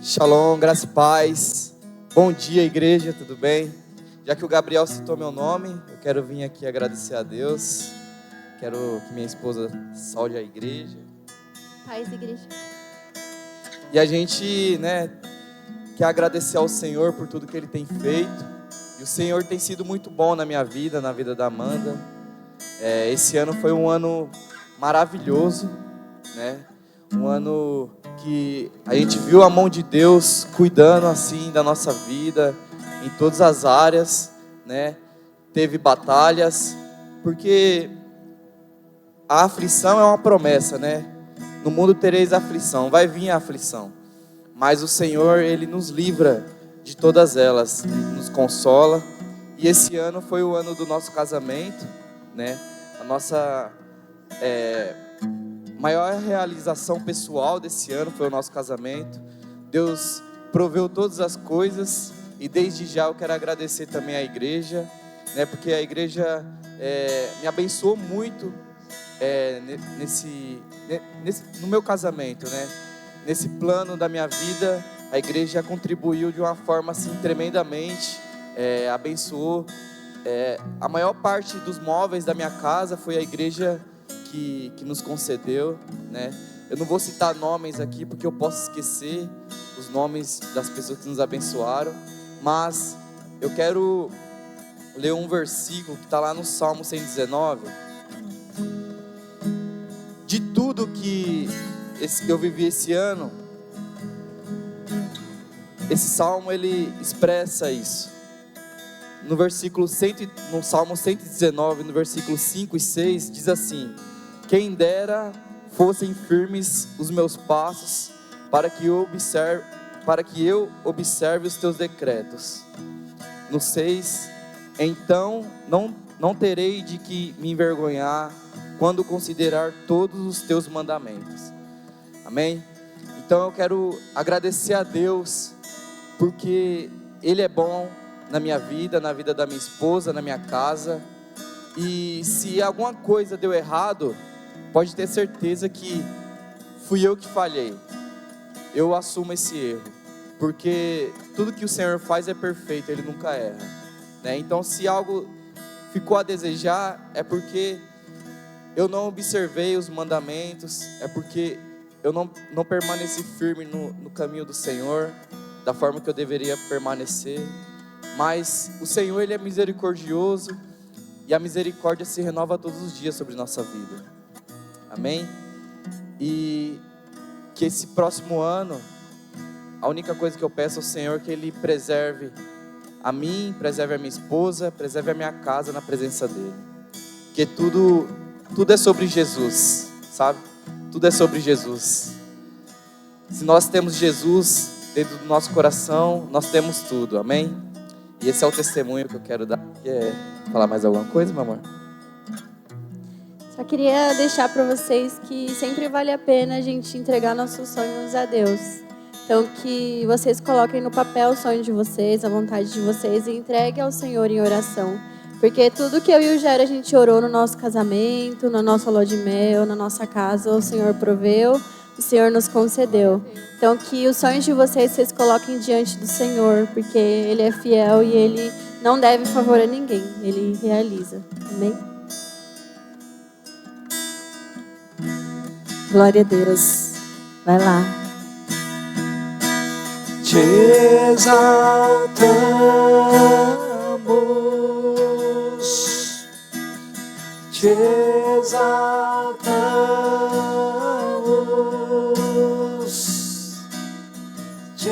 H: Shalom, graça e paz. Bom dia, igreja, tudo bem? Já que o Gabriel citou meu nome, eu quero vir aqui agradecer a Deus. Quero que minha esposa saude a igreja.
I: Paz, igreja.
H: E a gente, quer agradecer ao Senhor por tudo que Ele tem feito. E o Senhor tem sido muito bom na minha vida, na vida da Amanda. Esse ano foi um ano maravilhoso, um ano que a gente viu a mão de Deus cuidando assim da nossa vida, em todas as áreas, Teve batalhas, porque a aflição é uma promessa, No mundo tereis aflição, vai vir a aflição. Mas o Senhor, Ele nos livra de todas elas, nos consola. E esse ano foi o ano do nosso casamento, A nossa maior realização pessoal desse ano foi o nosso casamento. Deus proveu todas as coisas e desde já eu quero agradecer também à igreja, porque a igreja me abençoou muito no meu casamento, né? Nesse plano da minha vida, a igreja contribuiu de uma forma assim tremendamente, abençoou. A maior parte dos móveis da minha casa foi a igreja que nos concedeu, né? Eu não vou citar nomes aqui porque eu posso esquecer os nomes das pessoas que nos abençoaram, mas eu quero ler um versículo que está lá no Salmo 119. De tudo que eu vivi esse ano, esse salmo ele expressa isso. No Salmo 119, no versículo 5 e 6, diz assim: quem dera fossem firmes os meus passos, para que eu observe os teus decretos. No 6, então não terei de que me envergonhar quando considerar todos os teus mandamentos. Amém? Então eu quero agradecer a Deus, porque Ele é bom na minha vida, na vida da minha esposa, na minha casa. E se alguma coisa deu errado, pode ter certeza que fui eu que falhei. Eu assumo esse erro, porque tudo que o Senhor faz é perfeito, Ele nunca erra, né? Então se algo ficou a desejar, é porque eu não observei os mandamentos, é porque eu não permaneci firme no caminho do Senhor, da forma que eu deveria permanecer. Mas o Senhor, Ele é misericordioso, e a misericórdia se renova todos os dias sobre nossa vida. Amém? E que esse próximo ano, a única coisa que eu peço ao Senhor é que Ele preserve a mim, preserve a minha esposa, preserve a minha casa na presença dEle. Porque tudo é sobre Jesus, sabe? Tudo é sobre Jesus. Se nós temos Jesus dentro do nosso coração, nós temos tudo, amém? E esse é o testemunho que eu quero dar. Quer falar mais alguma coisa, meu amor?
I: Só queria deixar para vocês que sempre vale a pena a gente entregar nossos sonhos a Deus. Então, que vocês coloquem no papel o sonho de vocês, a vontade de vocês, e entreguem ao Senhor em oração. Porque tudo que eu e o Jair a gente orou no nosso casamento, na nossa lua de mel, na nossa casa, o Senhor proveu, o Senhor nos concedeu. Então, que os sonhos de vocês coloquem diante do Senhor, porque Ele é fiel e Ele não deve favor a ninguém, Ele realiza. Amém?
A: Glória a Deus. Vai lá.
F: Te exaltamos, te exaltamos, te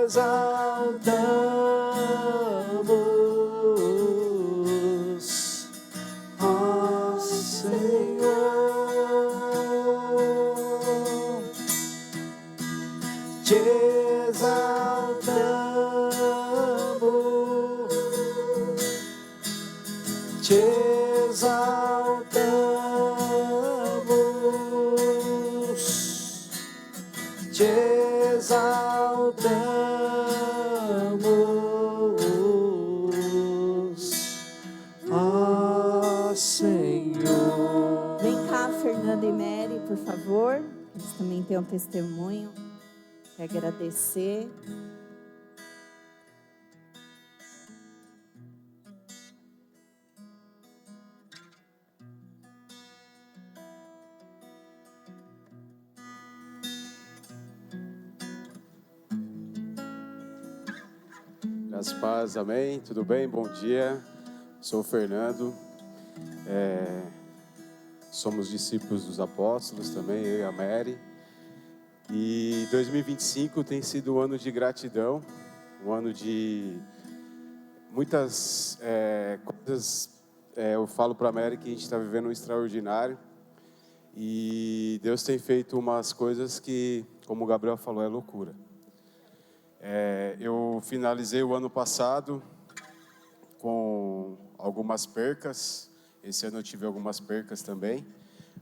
F: exaltamos, ó Senhor. Te exaltamos, te exaltamos, te exaltamos, ó Senhor.
A: Vem cá, Fernanda e Mary, por favor. Eles também têm um testemunho. Quero agradecer.
J: Graças a paz, amém. Tudo bem? Bom dia. Sou o Fernando. Somos discípulos dos apóstolos também, eu e a Mary. E 2025 tem sido um ano de gratidão, um ano de muitas coisas. Eu falo para a Mary que a gente está vivendo um extraordinário. E Deus tem feito umas coisas que, como o Gabriel falou, é loucura. Eu finalizei o ano passado com algumas percas. Esse ano eu tive algumas percas também,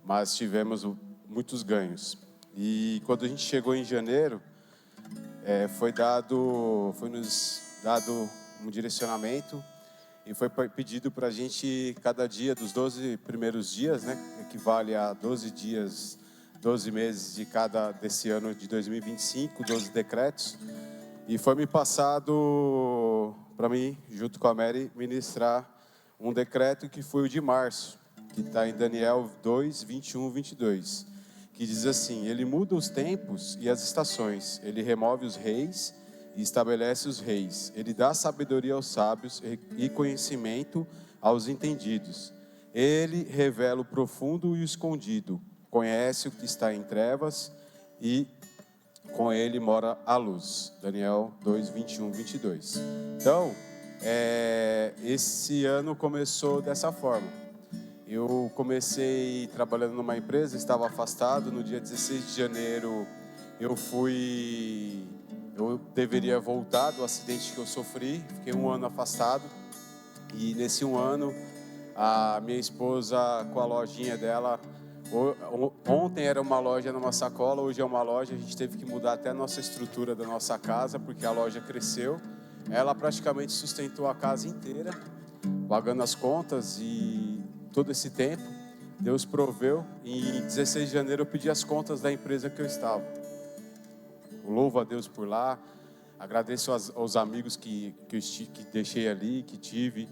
J: mas tivemos muitos ganhos. E quando a gente chegou em janeiro, foi nos dado um direcionamento e foi pedido para a gente, cada dia dos 12 primeiros dias, né, equivale a 12 dias, 12 meses desse ano de 2025, 12 decretos, e foi me passado para mim, junto com a Mary, ministrar um decreto que foi o de março, que está em Daniel 2, 21, 22, que diz assim: ele muda os tempos e as estações, ele remove os reis e estabelece os reis, ele dá sabedoria aos sábios e conhecimento aos entendidos, ele revela o profundo e o escondido, conhece o que está em trevas e com ele mora a luz. Daniel 2, 21, 22. Então, esse ano começou dessa forma. Eu comecei trabalhando numa empresa, estava afastado. No dia 16 de janeiro, eu deveria voltar do acidente que eu sofri. Fiquei um ano afastado. E nesse um ano, a minha esposa, com a lojinha dela, ontem era uma loja numa sacola, hoje é uma loja. A gente teve que mudar até a nossa estrutura da nossa casa, porque a loja cresceu. Ela praticamente sustentou a casa inteira, pagando as contas, e todo esse tempo Deus proveu. E em 16 de janeiro eu pedi as contas da empresa que eu estava. Eu louvo a Deus por lá, agradeço aos amigos que deixei ali, que tive,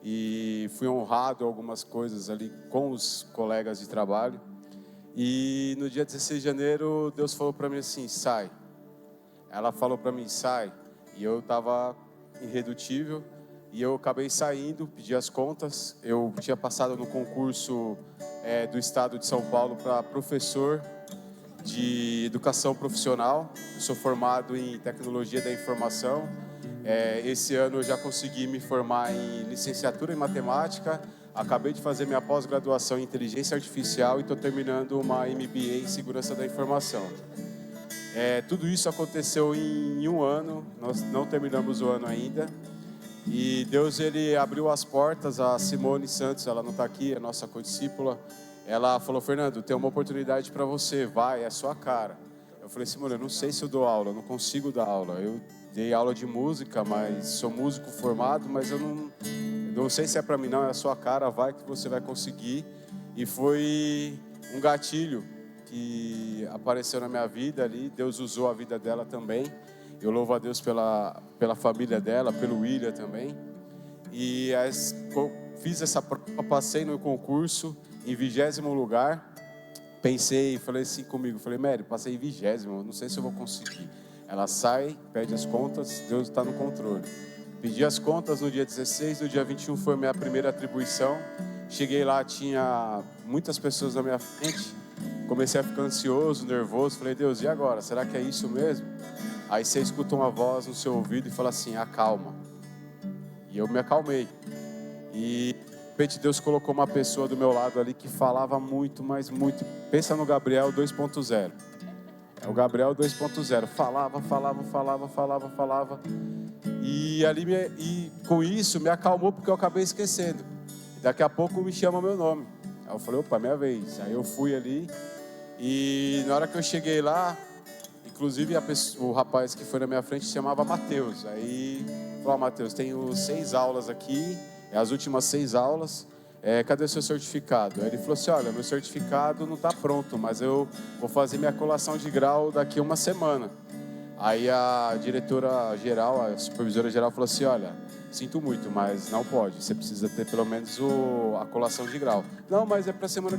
J: e fui honrado algumas coisas ali com os colegas de trabalho. E no dia 16 de janeiro Deus falou para mim assim: sai. Ela falou para mim: sai. E eu estava irredutível, e eu acabei saindo, pedi as contas. Eu tinha passado no concurso do estado de São Paulo para professor de educação profissional. Eu sou formado em tecnologia da informação. Esse ano eu já consegui me formar em licenciatura em matemática. Acabei de fazer minha pós-graduação em inteligência artificial e estou terminando uma MBA em segurança da informação. Tudo isso aconteceu em um ano. Nós não terminamos o ano ainda. E Deus, ele abriu as portas. A Simone Santos, ela não está aqui, é nossa co-discípula. Ela falou: Fernando, tem uma oportunidade para você, vai, é a sua cara. Eu falei: Simone, eu não sei se eu dou aula, eu não consigo dar aula. Eu dei aula de música, mas sou músico formado, mas eu não sei se é para mim não, é a sua cara, vai que você vai conseguir. E foi um gatilho que apareceu na minha vida ali. Deus usou a vida dela também. Eu louvo a Deus pela família dela, pelo William também. E fiz essa prova, passei no concurso em 20º lugar. Pensei, falei assim comigo, falei: Mary, passei em 20º, não sei se eu vou conseguir. Ela sai, pede as contas, Deus está no controle. Pedi as contas no dia 16, no dia 21 foi a minha primeira atribuição. Cheguei lá, tinha muitas pessoas na minha frente. Comecei a ficar ansioso, nervoso. Falei: Deus, e agora? Será que é isso mesmo? Aí você escuta uma voz no seu ouvido e fala assim: acalma. E eu me acalmei. E de repente Deus colocou uma pessoa do meu lado ali que falava muito, mas muito. Pensa no Gabriel 2.0. É o Gabriel 2.0. Falava. E com isso me acalmou, porque eu acabei esquecendo. Daqui a pouco me chama meu nome. Aí eu falei: opa, minha vez. Aí eu fui ali. E na hora que eu cheguei lá, inclusive o rapaz que foi na minha frente se chamava Mateus. Aí falou: Mateus, tenho 6 aulas aqui, as últimas 6 aulas. Cadê o seu certificado? Aí ele falou assim: olha, meu certificado não está pronto, mas eu vou fazer minha colação de grau daqui a uma semana. Aí a diretora geral, a supervisora geral falou assim: olha, sinto muito, mas não pode, você precisa ter pelo menos a colação de grau. Não, mas é para semana...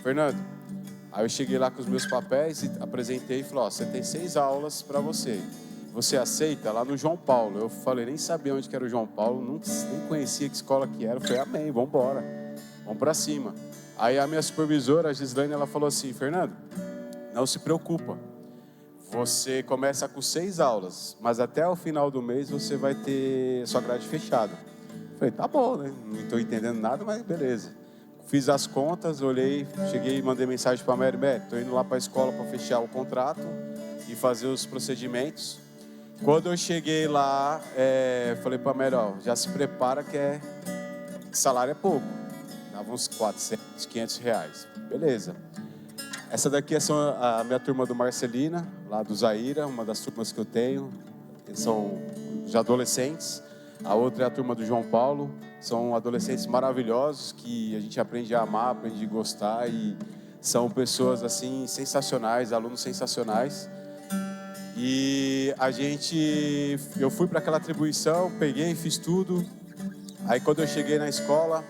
J: Fernando, aí eu cheguei lá com os meus papéis e apresentei e falei: ó, você tem 6 aulas para você. Você aceita? Lá no João Paulo. Eu falei, nem sabia onde que era o João Paulo, nem conhecia que escola que era. Eu falei: amém, vamos embora, vamos para cima. Aí a minha supervisora, a Gislaine, ela falou assim: Fernando, não se preocupa, você começa com 6 aulas, mas até o final do mês você vai ter sua grade fechada. Eu falei: tá bom, né? Não estou entendendo nada, mas beleza. Fiz as contas, olhei, cheguei e mandei mensagem para a Mary: estou indo lá para a escola para fechar o contrato e fazer os procedimentos. Quando eu cheguei lá, falei para a Mary: ó, já se prepara que salário é pouco. Dava uns 400, 500 reais. Beleza. Essa daqui é a minha turma do Marcelina, lá do Zaira, uma das turmas que eu tenho. São de adolescentes. a outra é a turma do João Paulo. São adolescentes maravilhosos que a gente aprende a amar, aprende a gostar e são pessoas assim sensacionais, alunos sensacionais. E eu fui para aquela atribuição, peguei, fiz tudo. Aí quando eu cheguei na escola,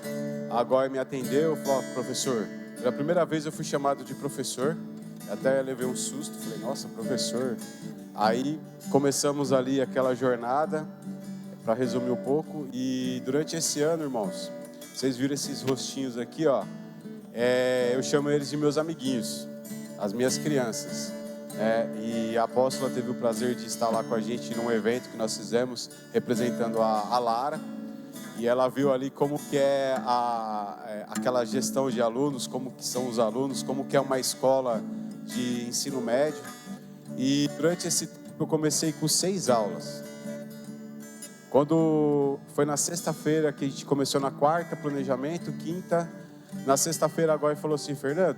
J: a Goy me atendeu, falou: professor, pela primeira vez eu fui chamado de professor. Até levei um susto, falei: nossa, professor. Aí começamos ali aquela jornada, para resumir um pouco. E durante esse ano, irmãos, vocês viram esses rostinhos aqui, ó. Eu chamo eles de meus amiguinhos, as minhas crianças. E a apóstola teve o prazer de estar lá com a gente num evento que nós fizemos, representando a Lara. E ela viu ali como que é aquela gestão de alunos, como que são os alunos, como que é uma escola de ensino médio. E durante esse tempo eu comecei com 6 aulas. Quando foi na sexta-feira que a gente começou na quarta, planejamento, quinta, na sexta-feira a Goy falou assim: Fernando,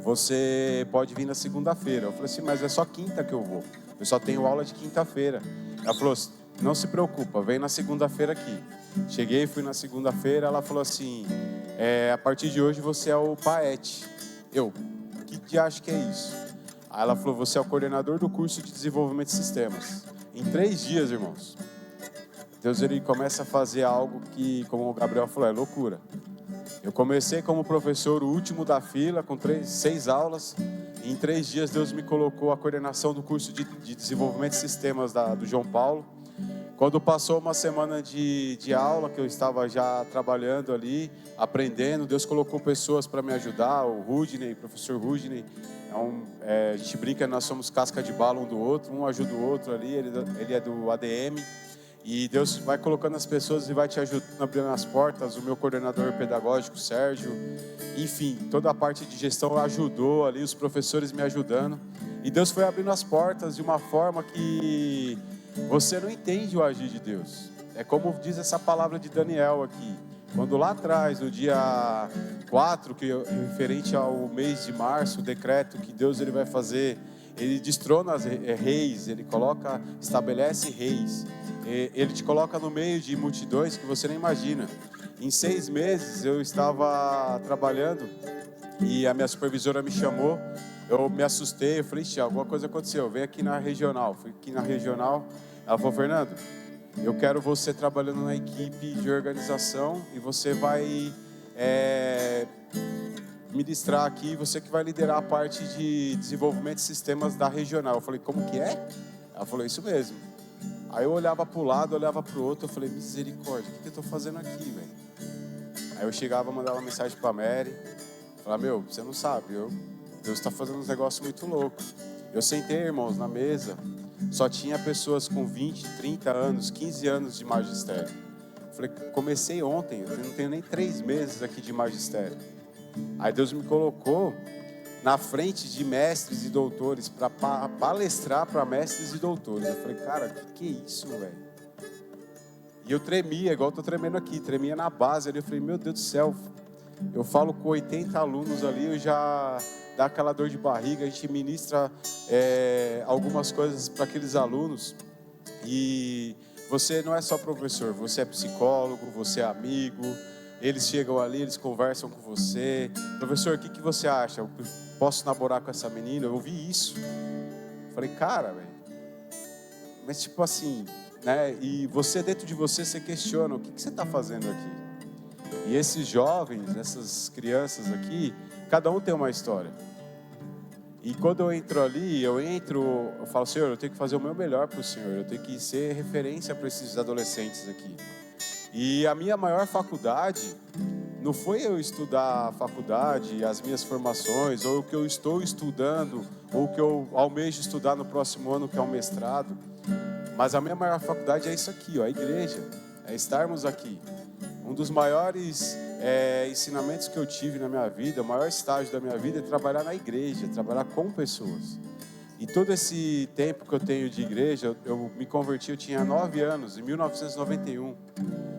J: você pode vir na segunda-feira. Eu falei assim: mas é só quinta que eu vou, eu só tenho aula de quinta-feira. Ela falou: não se preocupa, vem na segunda-feira aqui. Cheguei, fui na segunda-feira, ela falou assim: a partir de hoje você é o PAET. Eu, que acho que é isso? Aí ela falou: você é o coordenador do curso de desenvolvimento de sistemas. Em 3 dias, irmãos, Deus ele começa a fazer algo que, como o Gabriel falou, é loucura. Eu comecei como professor, o último da fila, com 6 aulas. E em 3 dias Deus me colocou a coordenação do curso de desenvolvimento de sistemas do João Paulo. Quando passou uma semana de aula, que eu estava já trabalhando ali, aprendendo, Deus colocou pessoas para me ajudar, o Rudney, o professor Rudney. A gente brinca, nós somos casca de bala um do outro, um ajuda o outro ali, ele é do ADM. E Deus vai colocando as pessoas e vai te ajudando, abrindo as portas. O meu coordenador pedagógico, Sérgio, enfim, toda a parte de gestão ajudou ali, os professores me ajudando. E Deus foi abrindo as portas de uma forma que você não entende o agir de Deus. É como diz essa palavra de Daniel aqui. Quando lá atrás, no dia 4, que é referente ao mês de março, o decreto que Deus ele vai fazer, ele destrona reis, ele estabelece reis. Ele te coloca no meio de multidões que você nem imagina. Em 6 meses eu estava trabalhando e a minha supervisora me chamou. Eu me assustei, eu falei: alguma coisa aconteceu, vem aqui na regional. Fui aqui na regional, ela falou: Fernando, eu quero você trabalhando na equipe de organização e você vai ministrar aqui, você que vai liderar a parte de desenvolvimento de sistemas da regional. Eu falei: como que é? Ela falou: isso mesmo. Aí eu olhava para o lado, olhava para o outro, eu falei: misericórdia, o que eu estou fazendo aqui, velho? Aí eu chegava, mandava uma mensagem para a Mary, falava: meu, você não sabe, Deus está fazendo uns negócios muito loucos. Eu sentei, irmãos, na mesa, só tinha pessoas com 20, 30 anos, 15 anos de magistério. Eu falei: comecei ontem, eu não tenho nem 3 meses aqui de magistério. Aí Deus me colocou na frente de mestres e doutores para palestrar para mestres e doutores. Eu falei: cara, que é isso, velho? E eu tremia, igual eu tô tremendo aqui, tremia na base ali. Eu falei: meu Deus do céu, eu falo com 80 alunos ali, eu já dá aquela dor de barriga. A gente ministra algumas coisas para aqueles alunos. E você não é só professor, você é psicólogo, você é amigo. Eles chegam ali, eles conversam com você. Professor, o que você acha? Eu posso namorar com essa menina? Eu ouvi isso. Falei: cara, velho. Mas tipo assim, né? E você, dentro de você, você questiona: o que você está fazendo aqui? E esses jovens, essas crianças aqui, cada um tem uma história. E quando eu entro ali, eu falo: Senhor, eu tenho que fazer o meu melhor para o Senhor. Eu tenho que ser referência para esses adolescentes aqui. E a minha maior faculdade não foi eu estudar a faculdade, as minhas formações, ou o que eu estou estudando, ou o que eu almejo estudar no próximo ano, que é um mestrado. Mas a minha maior faculdade é isso aqui, ó, a igreja, é estarmos aqui. Um dos maiores ensinamentos que eu tive na minha vida, o maior estágio da minha vida é trabalhar na igreja, trabalhar com pessoas. E todo esse tempo que eu tenho de igreja, eu me converti, eu tinha 9 anos, em 1991.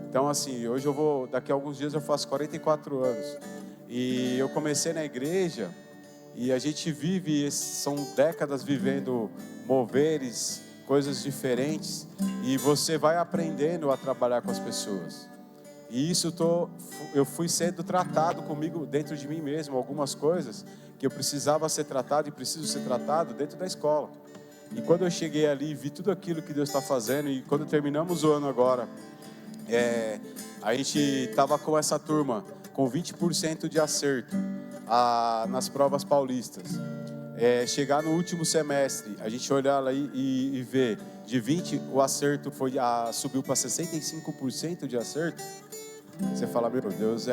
J: Então, assim, hoje daqui a alguns dias eu faço 44 anos. E eu comecei na igreja e a gente são décadas vivendo moveres coisas diferentes, e você vai aprendendo a trabalhar com as pessoas. E isso eu fui sendo tratado comigo dentro de mim mesmo, algumas coisas que eu precisava ser tratado e preciso ser tratado dentro da escola. E quando eu cheguei ali e vi tudo aquilo que Deus está fazendo, e quando terminamos o ano agora, a gente estava com essa turma com 20% de acerto nas provas paulistas. Chegar no último semestre, a gente olhar lá e ver, de 20 o acerto subiu para 65% de acerto. Você fala, meu Deus,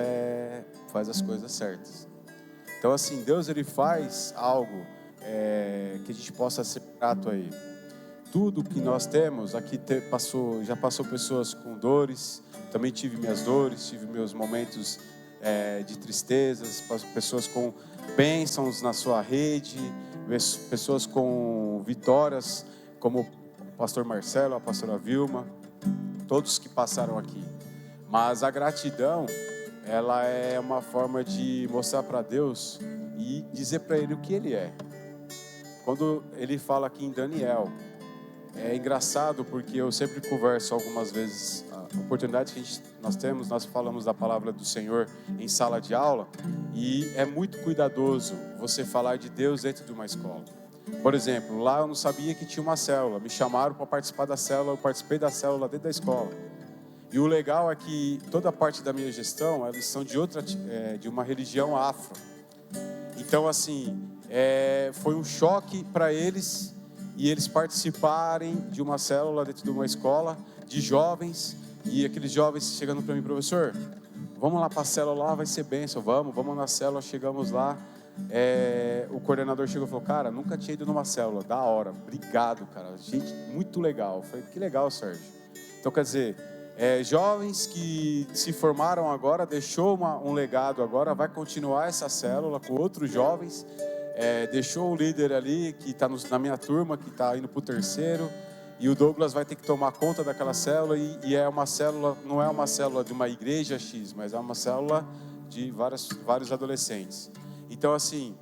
J: faz as coisas certas. Então assim, Deus ele faz algo que a gente possa ser grato a Ele. Tudo que nós temos, aqui já passou pessoas com dores, também tive minhas dores, tive meus momentos de tristezas, pessoas com bênçãos na sua rede, pessoas com vitórias, como o pastor Marcelo, a pastora Vilma, todos que passaram aqui. Mas a gratidão, ela é uma forma de mostrar para Deus e dizer para Ele o que Ele é. Quando Ele fala aqui em Daniel, é engraçado porque eu sempre converso algumas vezes, a oportunidade que nós temos, nós falamos da palavra do Senhor em sala de aula, e é muito cuidadoso você falar de Deus dentro de uma escola. Por exemplo, lá eu não sabia que tinha uma célula, me chamaram para participar da célula, eu participei da célula dentro da escola. E o legal é que toda a parte da minha gestão, eles são de uma religião afro. Então assim, foi um choque para eles, e eles participarem de uma célula dentro de uma escola de jovens, e aqueles jovens chegando para mim, professor, vamos lá para a célula lá, vai ser bênção, vamos na célula. Chegamos lá, o coordenador chegou e falou, cara, nunca tinha ido numa célula, da hora, obrigado, cara, gente, muito legal. Eu falei, que legal, Sérgio. Então quer dizer, jovens que se formaram agora, deixou um legado agora, vai continuar essa célula com outros jovens, deixou o líder ali, que está na minha turma, que está indo para o terceiro, e o Douglas vai ter que tomar conta daquela célula, e é uma célula, não é uma célula de uma igreja X, mas é uma célula de vários adolescentes. Então assim,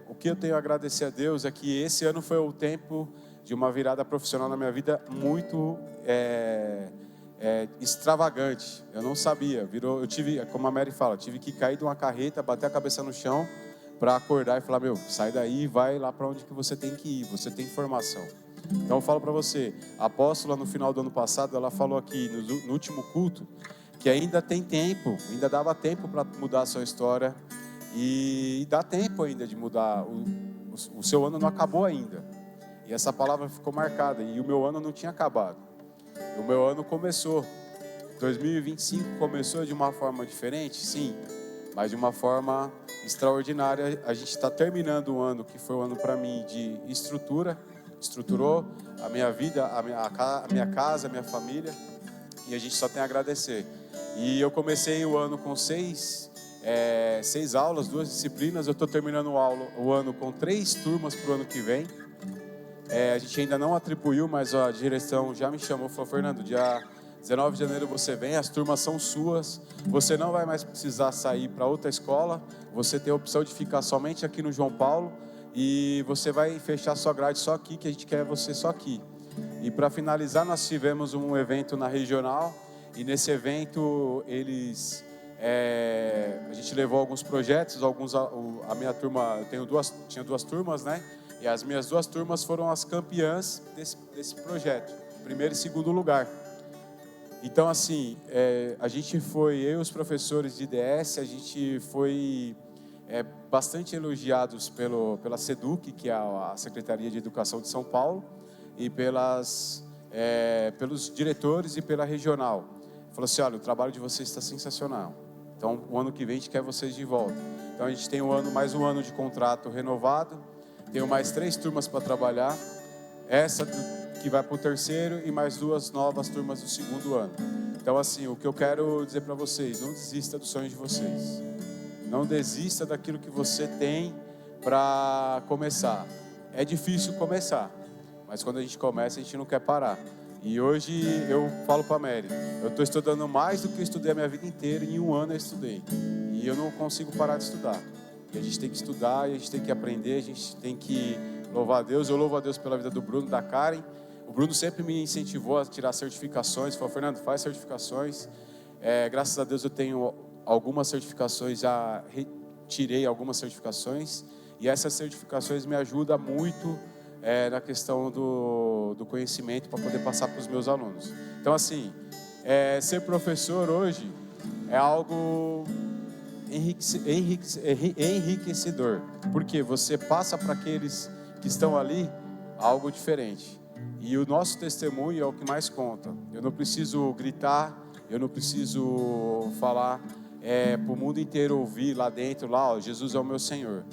J: o que eu tenho a agradecer a Deus é que esse ano foi o tempo de uma virada profissional na minha vida muito extravagante. Eu não sabia, eu tive, como a Mary fala, tive que cair de uma carreta, bater a cabeça no chão para acordar e falar, meu, sai daí e vai lá para onde que você tem que ir, você tem formação. Então eu falo para você, a apóstola no final do ano passado, ela falou aqui no último culto, que ainda tem tempo, ainda dava tempo para mudar a sua história, e dá tempo ainda de mudar, o seu ano não acabou ainda. E essa palavra ficou marcada, e o meu ano não tinha acabado. O meu ano começou. 2025 começou de uma forma diferente, sim, mas de uma forma extraordinária. A gente está terminando um ano que foi um ano para mim de estruturou a minha vida, a minha casa, a minha família, e a gente só tem a agradecer. E eu comecei o ano com 6 aulas, 2 disciplinas. Eu estou terminando o ano com 3 turmas para o ano que vem. A gente ainda não atribuiu, mas a direção já me chamou, falou, Fernando, dia 19 de janeiro você vem, as turmas são suas, você não vai mais precisar sair para outra escola, você tem a opção de ficar somente aqui no João Paulo, e você vai fechar sua grade só aqui, que a gente quer você só aqui. E para finalizar, nós tivemos um evento na regional, e nesse evento a gente levou alguns projetos, a minha turma, tinha 2 turmas, né? E as minhas 2 turmas foram as campeãs desse projeto, 1º e 2º lugar. Então, assim, a gente foi, eu e os professores de IDS, a gente foi bastante elogiados pela SEDUC, que é a Secretaria de Educação de São Paulo, e pelos diretores e pela regional. Falou assim, olha, o trabalho de vocês está sensacional. Então, o ano que vem a gente quer vocês de volta. Então, a gente tem mais um ano de contrato renovado, tenho mais 3 turmas para trabalhar, essa que vai para o terceiro e mais 2 novas turmas do 2º ano. Então assim, o que eu quero dizer para vocês, não desista dos sonhos de vocês. Não desista daquilo que você tem para começar. É difícil começar, mas quando a gente começa, a gente não quer parar. E hoje eu falo para a Mary, eu estou estudando mais do que eu estudei a minha vida inteira, em um ano eu estudei. E eu não consigo parar de estudar. E a gente tem que estudar, e a gente tem que aprender, a gente tem que louvar a Deus. Eu louvo a Deus pela vida do Bruno, da Karen. O Bruno sempre me incentivou a tirar certificações. Falou, Fernando, faz certificações. Graças a Deus eu tenho algumas certificações, já retirei algumas certificações. E essas certificações me ajudam muito na questão do conhecimento para poder passar para os meus alunos. Então, assim, ser professor hoje é algo enriquecedor. Porque você passa para aqueles que estão ali algo diferente. E o nosso testemunho é o que mais conta. Eu não preciso gritar, eu não preciso falar para o mundo inteiro ouvir lá dentro, Jesus é o meu Senhor.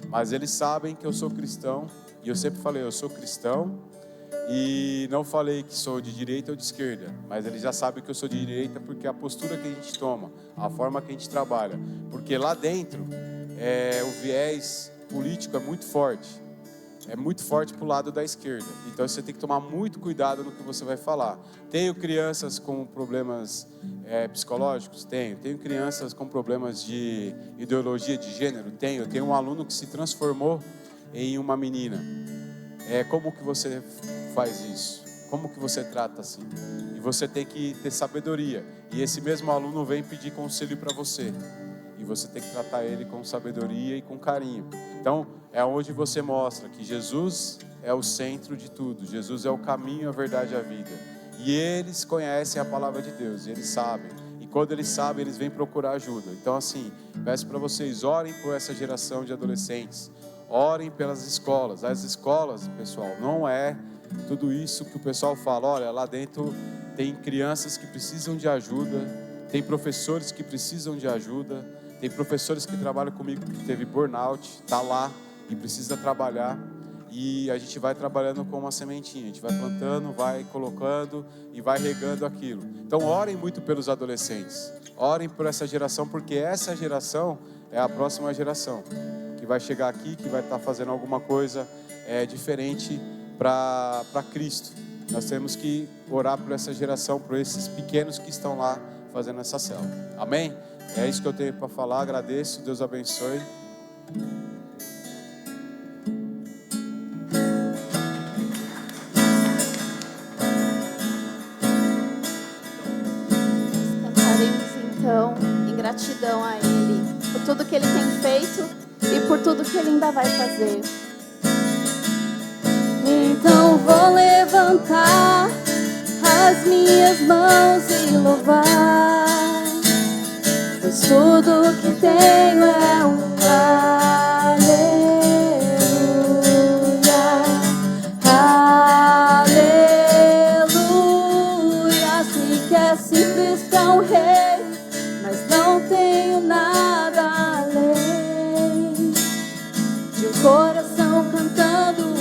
J: Mas eles sabem que eu sou cristão, e eu sempre falei, eu sou cristão, e não falei que sou de direita ou de esquerda, mas eles já sabem que eu sou de direita porque a postura que a gente toma, a forma que a gente trabalha, porque lá dentro o viés político é muito forte pro lado da esquerda, então você tem que tomar muito cuidado no que você vai falar. Tenho crianças com problemas psicológicos? Tenho crianças com problemas de ideologia de gênero? Tenho um aluno que se transformou em uma menina. Como que você faz isso? Como que você trata assim? E você tem que ter sabedoria, e esse mesmo aluno vem pedir conselho para você, e você tem que tratar ele com sabedoria e com carinho. Então, é onde você mostra que Jesus é o centro de tudo. Jesus é o caminho, a verdade e a vida. E eles conhecem a palavra de Deus, e eles sabem. E quando eles sabem, eles vêm procurar ajuda. Então, assim, peço para vocês, orem por essa geração de adolescentes. Orem pelas escolas. As escolas, pessoal, não é tudo isso que o pessoal fala. Olha, lá dentro tem crianças que precisam de ajuda, tem professores que precisam de ajuda, tem professores que trabalham comigo que teve burnout, está lá e precisa trabalhar. E a gente vai trabalhando com uma sementinha, a gente vai plantando, vai colocando e vai regando aquilo. Então orem muito pelos adolescentes, orem por essa geração, porque essa geração é a próxima geração que vai chegar aqui, que vai estar fazendo alguma coisa diferente para Cristo. Nós temos que orar por essa geração, por esses pequenos que estão lá fazendo essa célula. Amém? É isso que eu tenho para falar. Agradeço, Deus abençoe.
I: Cantaremos então em gratidão a Ele por tudo que Ele tem feito e por tudo que Ele ainda vai fazer. Então vou levantar as minhas mãos e louvar, pois tudo que tenho é um aleluia. Sei que é simples pra um rei, mas não tenho nada além de um coração cantando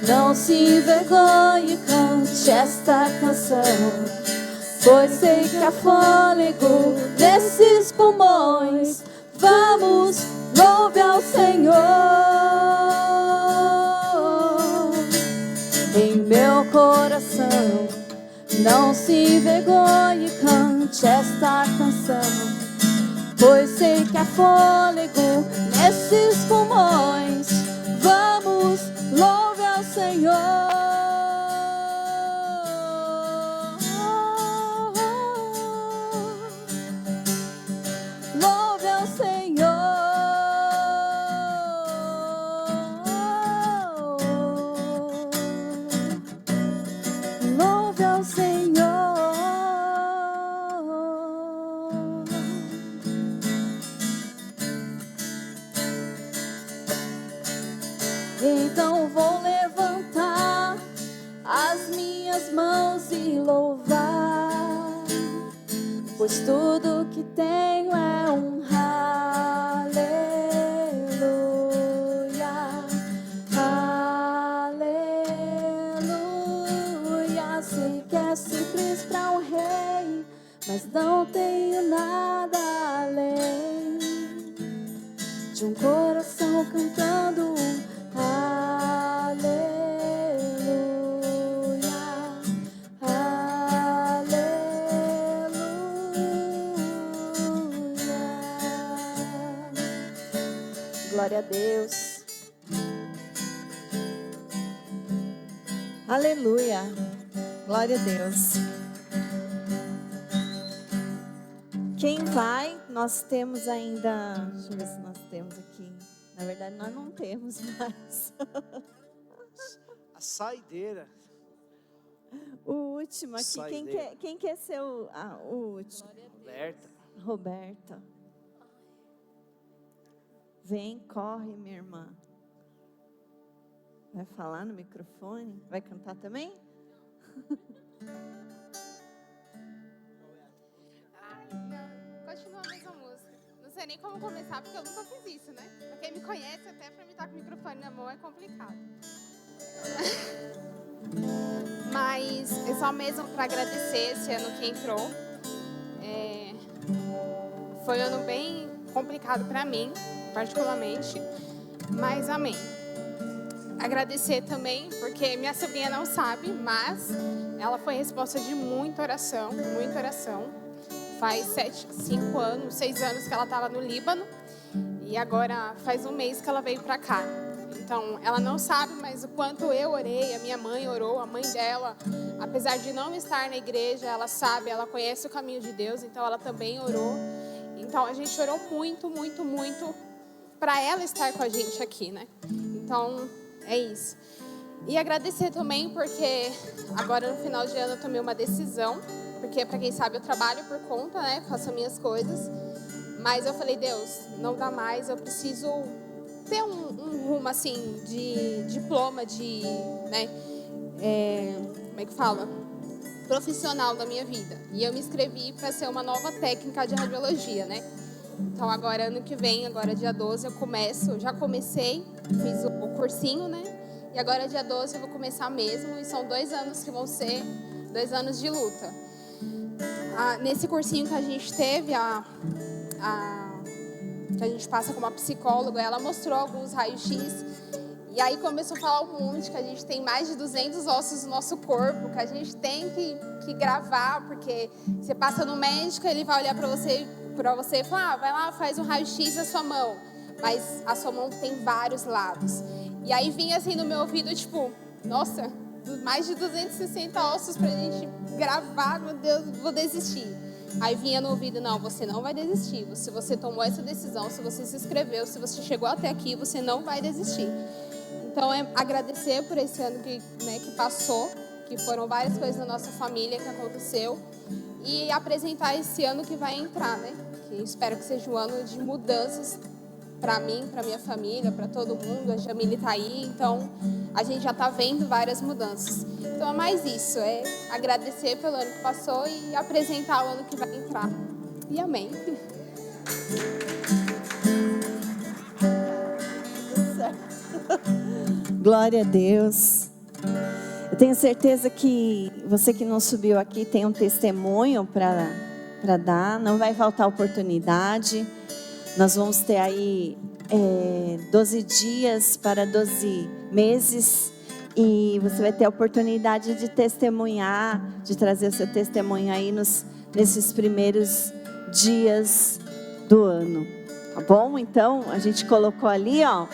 I: não se envergonhe, cante esta canção, pois sei que há fôlego nesses pulmões. Vamos, louve ao Senhor. Em meu coração, não se envergonhe, cante esta canção, pois sei que há fôlego nesses pulmões. Vamos, louve ao Senhor. Louve ao Senhor. Louve ao Senhor. Então vou levantar as minhas mãos e louvar, pois tudo que tenho é um aleluia, aleluia. Sei que é simples para um rei, mas não tenho nada além de um coração cantando
A: glória a Deus. Aleluia, glória a Deus. Quem vai? Nós temos ainda, deixa eu ver se nós temos aqui. Na verdade, nós não temos mais.
E: A saideira.
A: O último aqui, quem quer ser o último?
E: Roberta.
A: Roberta. Vem, corre, minha irmã. Vai falar no microfone? Vai cantar também?
K: Ai, não. Continua a mesma música. Não sei nem como começar, porque eu nunca fiz isso, né? Pra quem me conhece, até pra mim estar com o microfone na mão é complicado. Mas é só mesmo para agradecer esse ano que entrou. Foi um ano bem complicado para mim, particularmente, mas amém. Agradecer também, porque minha sobrinha não sabe, mas ela foi resposta de muita oração, muita oração. Faz 6 anos que ela estava no Líbano e agora faz um mês que ela veio para cá. Então, ela não sabe, mas o quanto eu orei, a minha mãe orou, a mãe dela, apesar de não estar na igreja, ela sabe, ela conhece o caminho de Deus, então ela também orou. Então, a gente orou muito, muito, muito para ela estar com a gente aqui, né? Então, é isso. E agradecer também, porque agora no final de ano eu tomei uma decisão, porque para quem sabe eu trabalho por conta, né? Faço as minhas coisas, mas eu falei, Deus, não dá mais, eu preciso ter um rumo assim de diploma, de, né, como é que fala? Profissional da minha vida. E eu me inscrevi para ser uma nova técnica de radiologia, né? Então agora ano que vem, agora dia 12 eu começo, já comecei, fiz o cursinho, né? E agora dia 12 eu vou começar mesmo, e são 2 anos que vão ser 2 anos de luta. Nesse cursinho que a gente teve, que a gente passa com uma psicóloga, ela mostrou alguns raios-x, e aí começou a falar um monte, que a gente tem mais de 200 ossos no nosso corpo, que a gente tem que gravar, porque você passa no médico, ele vai olhar para você e falar, vai lá, faz um raio-x da sua mão, mas a sua mão tem vários lados. E aí vinha assim no meu ouvido, tipo, nossa, mais de 260 ossos pra gente gravar, meu Deus, vou desistir. Aí vinha no ouvido, não, você não vai desistir. Se você tomou essa decisão, se você se inscreveu, se você chegou até aqui, você não vai desistir. Então, é agradecer por esse ano que passou, que foram várias coisas na nossa família que aconteceu, e apresentar esse ano que vai entrar, né? Que espero que seja um ano de mudanças para mim, para minha família, para todo mundo. A Jamile está aí, então a gente já está vendo várias mudanças. Então é mais isso, é agradecer pelo ano que passou e apresentar o ano que vai entrar. E amém.
A: Glória a Deus. Eu tenho certeza que você que não subiu aqui tem um testemunho para dar, não vai faltar oportunidade. Nós vamos ter aí 12 dias para 12 meses e você vai ter a oportunidade de testemunhar, de trazer o seu testemunho aí nesses primeiros dias do ano, tá bom? Então, a gente colocou ali, ó,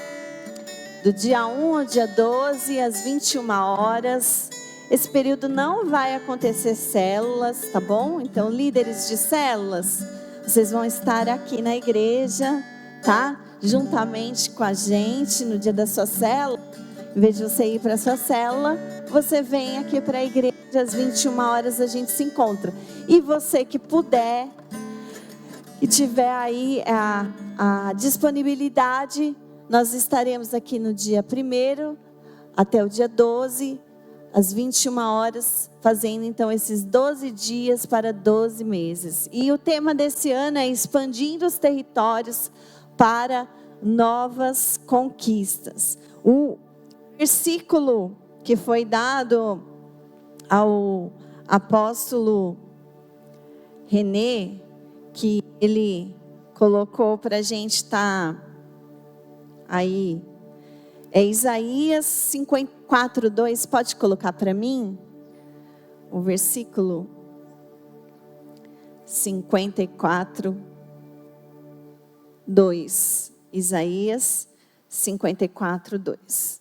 A: do dia 1 ao dia 12, às 21 horas. Esse período não vai acontecer células, tá bom? Então, líderes de células, vocês vão estar aqui na igreja, tá? Juntamente com a gente no dia da sua célula. Em vez de você ir para a sua célula, você vem aqui para a igreja, às 21 horas a gente se encontra. E você que puder e tiver aí a disponibilidade, nós estaremos aqui no dia 1º até o dia 12, às 21 horas, fazendo então esses 12 dias para 12 meses. E o tema desse ano é expandindo os territórios para novas conquistas. O versículo que foi dado ao apóstolo René, que ele colocou para a gente estar aí, é Isaías 54:2, pode colocar para mim? O versículo 54:2. Isaías 54:2.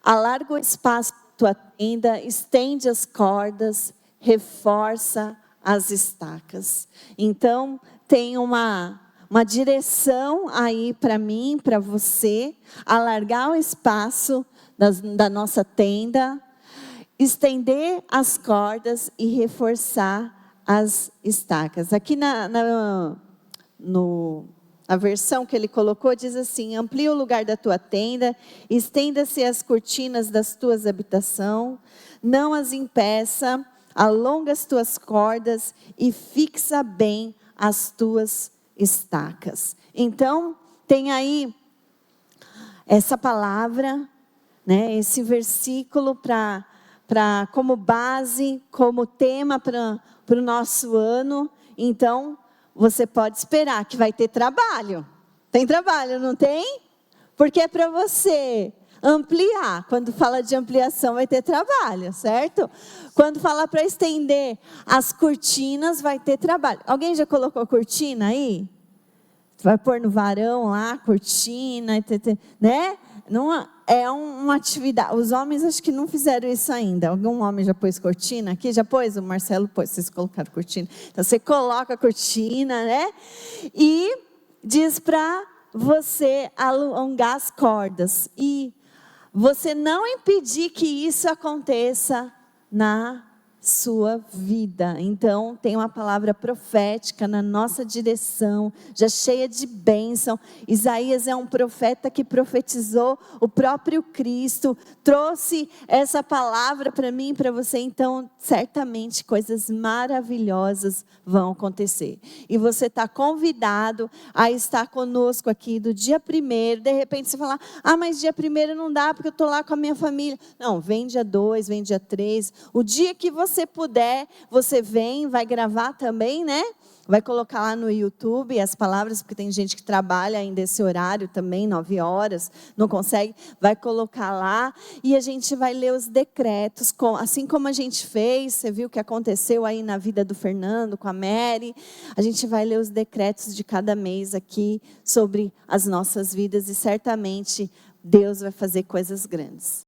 A: Alarga o espaço da tua tenda, estende as cordas, reforça as estacas. Então, tem uma direção aí para mim, para você, alargar o espaço da nossa tenda, estender as cordas e reforçar as estacas. Aqui na versão que ele colocou, diz assim: amplia o lugar da tua tenda, estenda-se as cortinas das tuas habitações, não as impeça, alonga as tuas cordas e fixa bem as tuas estacas. Então, tem aí essa palavra, né, esse versículo como base, como tema para o nosso ano. Então, você pode esperar que vai ter trabalho. Tem trabalho, não tem? Porque é para você ampliar. Quando fala de ampliação, vai ter trabalho, certo? Quando fala para estender as cortinas, vai ter trabalho. Alguém já colocou cortina aí? Vai pôr no varão lá, cortina, né? Não, é uma atividade. Os homens acho que não fizeram isso ainda. Algum homem já pôs cortina aqui? Já pôs? O Marcelo pôs, vocês colocaram cortina. Então, você coloca a cortina, né? E diz para você alongar as cordas. E você não impedir que isso aconteça na sua vida. Então, tem uma palavra profética na nossa direção, já cheia de bênção. Isaías é um profeta que profetizou o próprio Cristo, trouxe essa palavra para mim e para você. Então, certamente coisas maravilhosas vão acontecer. E você está convidado a estar conosco aqui do dia 1º. De repente você fala: mas dia 1º não dá porque eu estou lá com a minha família. Não, vem dia 2, vem dia 3. O dia que você puder, você vem, vai gravar também, né? Vai colocar lá no YouTube as palavras, porque tem gente que trabalha ainda esse horário também, 9 horas, não consegue, vai colocar lá e a gente vai ler os decretos, assim como a gente fez, você viu o que aconteceu aí na vida do Fernando, com a Mary, a gente vai ler os decretos de cada mês aqui sobre as nossas vidas e certamente Deus vai fazer coisas grandes.